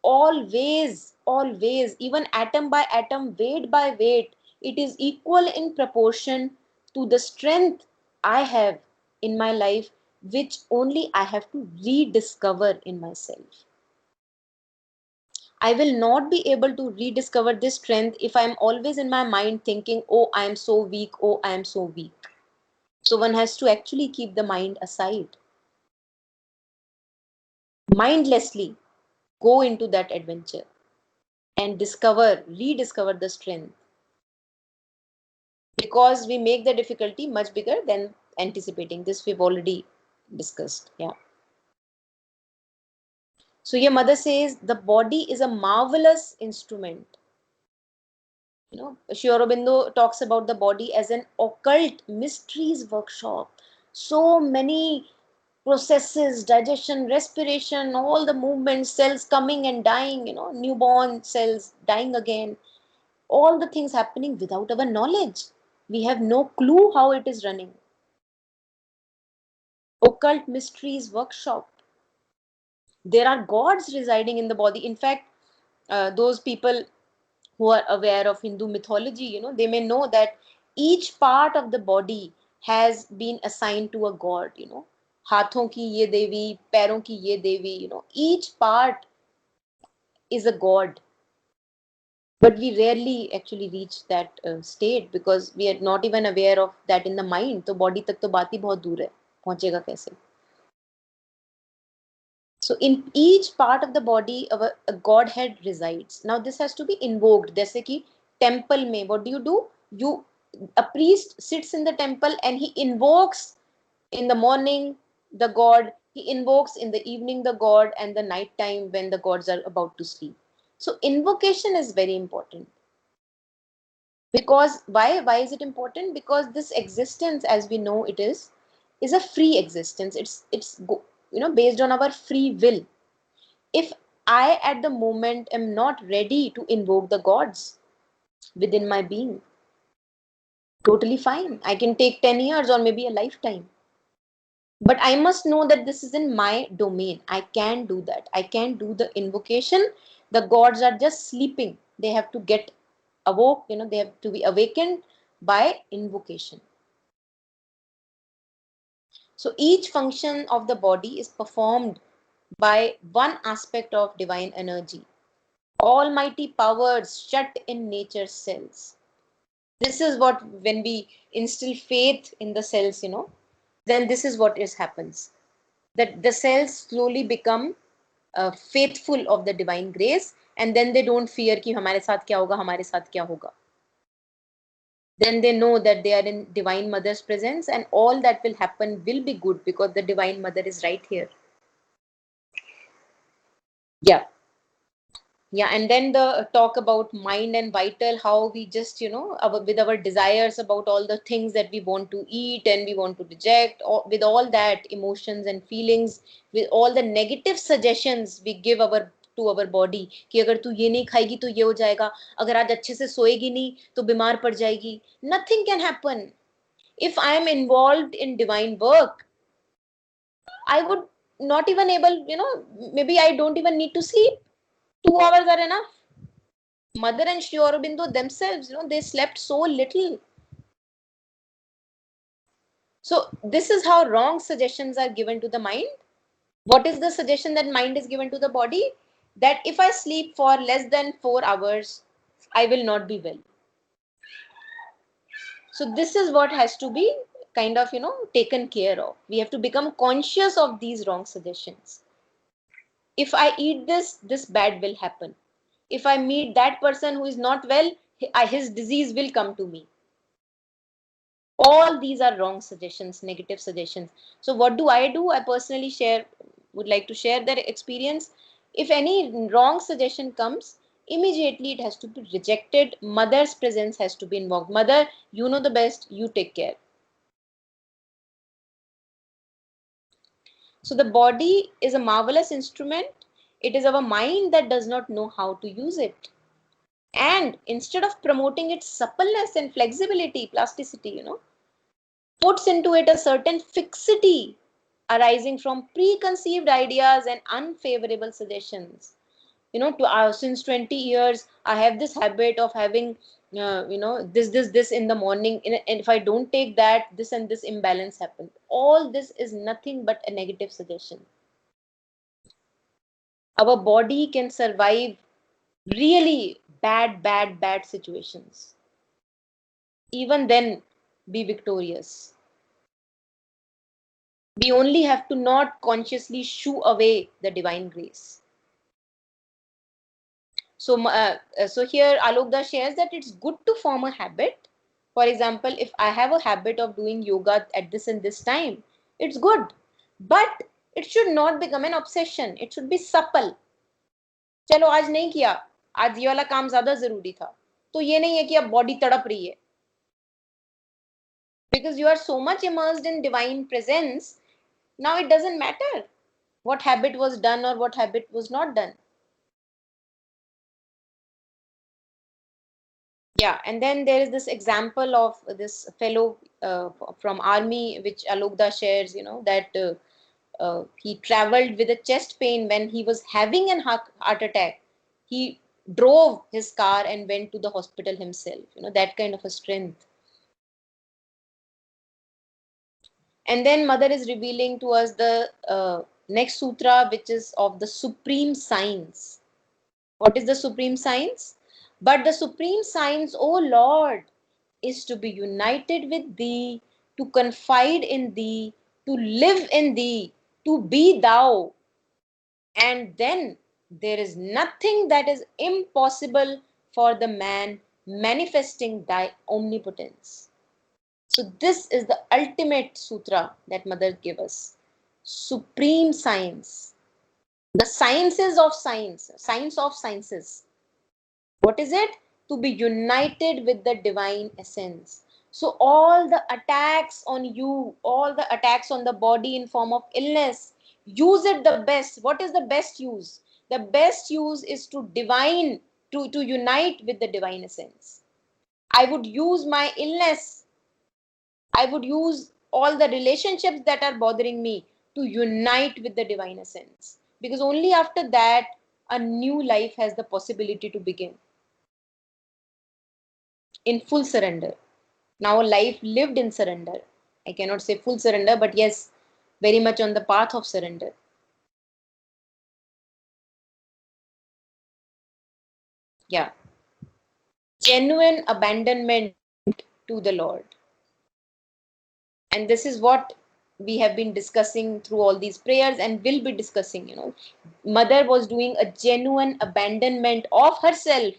always, even atom by atom, weight by weight, it is equal in proportion to the strength I have in my life, which only I have to rediscover in myself. I will not be able to rediscover this strength if I am always in my mind thinking, oh, I am so weak, oh, I am so weak. So one has to actually keep the mind aside. Mindlessly go into that adventure and rediscover the strength. Because we make the difficulty much bigger than anticipating. This we've already discussed. Yeah. So your mother says the body is a marvelous instrument. Sri Aurobindo talks about the body as an occult mysteries workshop. So many processes, digestion, respiration, all the movements, cells coming and dying, newborn cells dying again, all the things happening without our knowledge. We have no clue how it is running. Occult mysteries workshop. There are gods residing in the body. In fact, those people who are aware of Hindu mythology, they may know that each part of the body has been assigned to a god, हाथों की ये देवी, पैरों की ये देवी, each part is a god. But we rarely actually reach that state because we are not even aware of that in the mind. तो body तक तो बात ही बहुत दूर है, पहुंचेगा कैसे? So in each part of the body a godhead resides. Now this has to be invoked. जैसे कि temple में what do? A priest sits in the temple and he invokes in the morning the god, he invokes in the evening the god, and the night time when the gods are about to sleep. So invocation is very important. Because why is it important? Because this existence, as we know it is a free existence. It's based on our free will. If I at the moment am not ready to invoke the gods within my being, totally fine. I can take 10 years or maybe a lifetime. But I must know that this is in my domain. I can do that. I can do the invocation. The gods are just sleeping. They have to get awoke, they have to be awakened by invocation. So each function of the body is performed by one aspect of divine energy. Almighty powers shut in nature's cells. This is what, when we instill faith in the cells, then this is what happens. That the cells slowly become faithful of the divine grace, and then they don't fear कि हमारे साथ क्या होगा, हमारे साथ क्या होगा. Then they know that they are in Divine Mother's presence and all that will happen will be good because the Divine Mother is right here. Yeah. Yeah, and then the talk about mind and vital, how we just, with our desires about all the things that we want to eat and we want to reject, with all that emotions and feelings, with all the negative suggestions we give to our body कि अगर तू ये नहीं खाएगी तो ये हो जाएगा, अगर आज अच्छे से सोएगी नहीं तो बीमार पड़ जाएगी. Nothing can happen. If I am involved in divine work, I would not even able, maybe I don't even need to sleep. 2 hours are enough. Mother and Sri Aurobindo themselves, they slept so little. So this is how wrong suggestions are given to the mind. What is the suggestion that mind is given to the body? That if I sleep for less than 4 hours, I will not be well. So this is what has to be kind of, taken care of. We have to become conscious of these wrong suggestions. If I eat this bad will happen. If I meet that person who is not well, his disease will come to me. All these are wrong suggestions, negative suggestions. So what do? I personally would like to share that experience. If any wrong suggestion comes, immediately it has to be rejected. Mother's presence has to be invoked. Mother, you know the best, you take care. So the body is a marvelous instrument. It is our mind that does not know how to use it. And instead of promoting its suppleness and flexibility, plasticity, puts into it a certain fixity arising from preconceived ideas and unfavorable suggestions. Since 20 years, I have this habit of having, this in the morning. And if I don't take that, this and this imbalance happens. All this is nothing but a negative suggestion. Our body can survive really bad situations. Even then, be victorious. We only have to not consciously shoo away the divine grace. So here Alokda shares that it's good to form a habit. For example, if I have a habit of doing yoga at this and this time, it's good. But it should not become an obsession. It should be supple. चलो आज नहीं किया, आज ये वाला काम ज्यादा जरूरी था, तो ये नहीं है कि अब बॉडी तड़प रही है. Because you are so much immersed in divine presence, Now it doesn't matter what habit was done or what habit was not done. Yeah, and then there is this example of this fellow from army, which Alokda shares, that he traveled with a chest pain when he was having an heart attack. He drove his car and went to the hospital himself, that kind of a strength. And then mother is revealing to us the next sutra, which is of the supreme science. What is the supreme science? But the supreme science, O Lord, is to be united with thee, to confide in thee, to live in thee, to be thou. And then there is nothing that is impossible for the man manifesting thy omnipotence. So, this is the ultimate sutra that Mother gave us. Supreme science. The sciences of science, science of sciences. What is it? To be united with the divine essence. So all the attacks on you, all the attacks on the body in form of illness, use it the best. What is the best use? The best use is to unite with the divine essence. I would use my illness, I would use all the relationships that are bothering me to unite with the divine essence. Because only after that, a new life has the possibility to begin in full surrender. Now, a life lived in surrender. I cannot say full surrender, but yes, very much on the path of surrender. Yeah. Genuine abandonment to the Lord. And this is what we have been discussing through all these prayers and will be discussing. Mother was doing a genuine abandonment of herself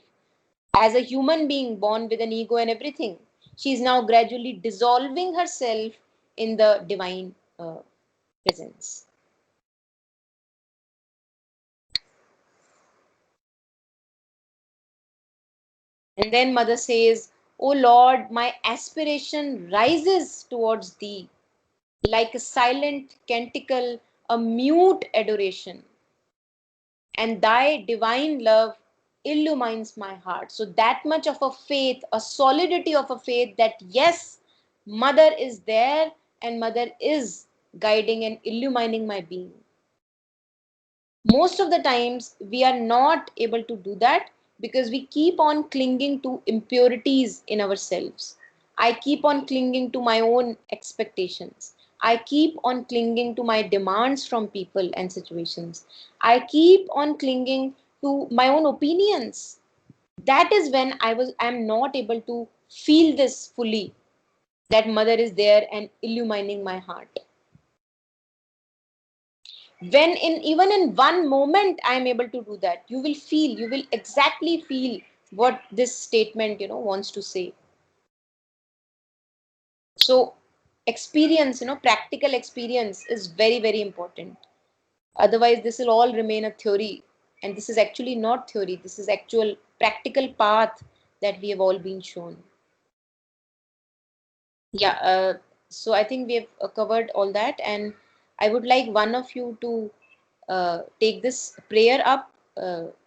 as a human being born with an ego and everything. She is now gradually dissolving herself in the divine presence. And then Mother says, O Lord, my aspiration rises towards thee like a silent canticle, a mute adoration. And thy divine love illumines my heart. So, that much of a faith, a solidity of a faith that yes, Mother is there and Mother is guiding and illumining my being. Most of the times we are not able to do that because we keep on clinging to impurities in ourselves. I keep on clinging to my own expectations. I keep on clinging to my demands from people and situations. I keep on clinging to my own opinions. That is when I'm not able to feel this fully, that Mother is there and illumining my heart. When even in one moment I am able to do that, you will exactly feel what this statement wants to say. So experience, practical experience is very, very important. Otherwise this will all remain a theory, and this is actually not theory, this is actual practical path that we have all been shown. Yeah, so I think we have covered all that, and I would like one of you to take this prayer up,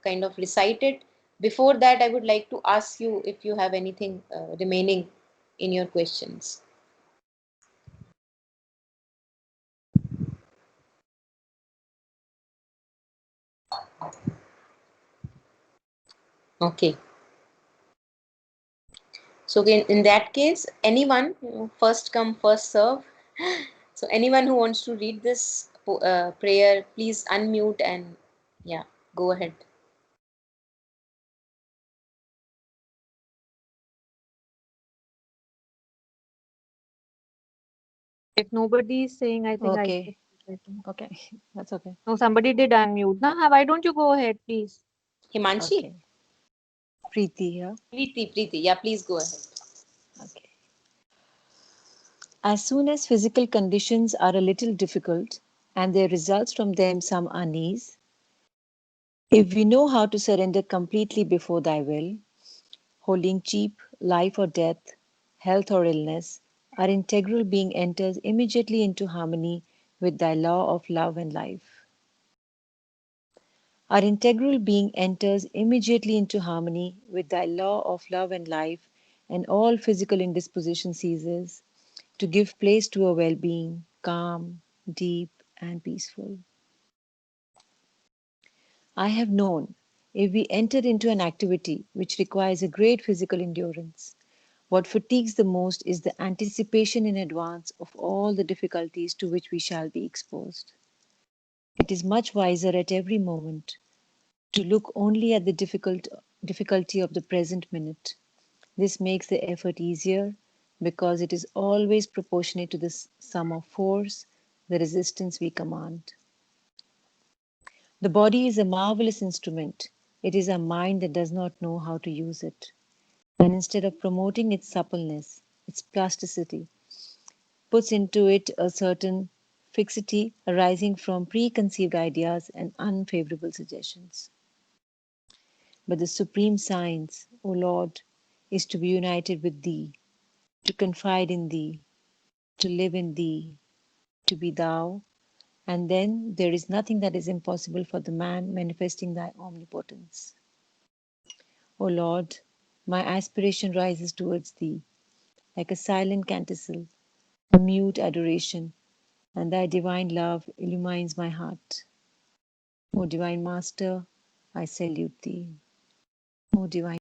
kind of recite it. Before that, I would like to ask you if you have anything remaining in your questions. Okay. So in that case, anyone, first come, first serve. So anyone who wants to read this prayer, please unmute and yeah, go ahead. If nobody is saying, I think I Okay. can. I think. Okay. That's okay. No, somebody did unmute. Nah, why don't you go ahead, please? Himanshi? Okay. Preeti here. Preeti, yeah, please go ahead. Okay. As soon as physical conditions are a little difficult and there results from them some unease, if we know how to surrender completely before thy will, holding cheap life or death, health or illness, our integral being enters immediately into harmony with thy law of love and life. Our integral being enters immediately into harmony with thy law of love and life, and all physical indisposition ceases to give place to a well being, calm, deep, and peaceful. I have known if we enter into an activity which requires a great physical endurance, what fatigues the most is the anticipation in advance of all the difficulties to which we shall be exposed. It is much wiser at every moment to look only at the difficulty of the present minute. This makes the effort easier because it is always proportionate to the sum of force, the resistance we command. The body is a marvelous instrument. It is our mind that does not know how to use it. And instead of promoting its suppleness, its plasticity, puts into it a certain fixity arising from preconceived ideas and unfavorable suggestions. But the supreme science, O Lord, is to be united with Thee, to confide in Thee, to live in Thee, to be Thou, and then there is nothing that is impossible for the man manifesting Thy omnipotence. O Lord, my aspiration rises towards Thee, like a silent canticle, a mute adoration, and Thy divine love illumines my heart. O Divine Master, I salute Thee. O Divine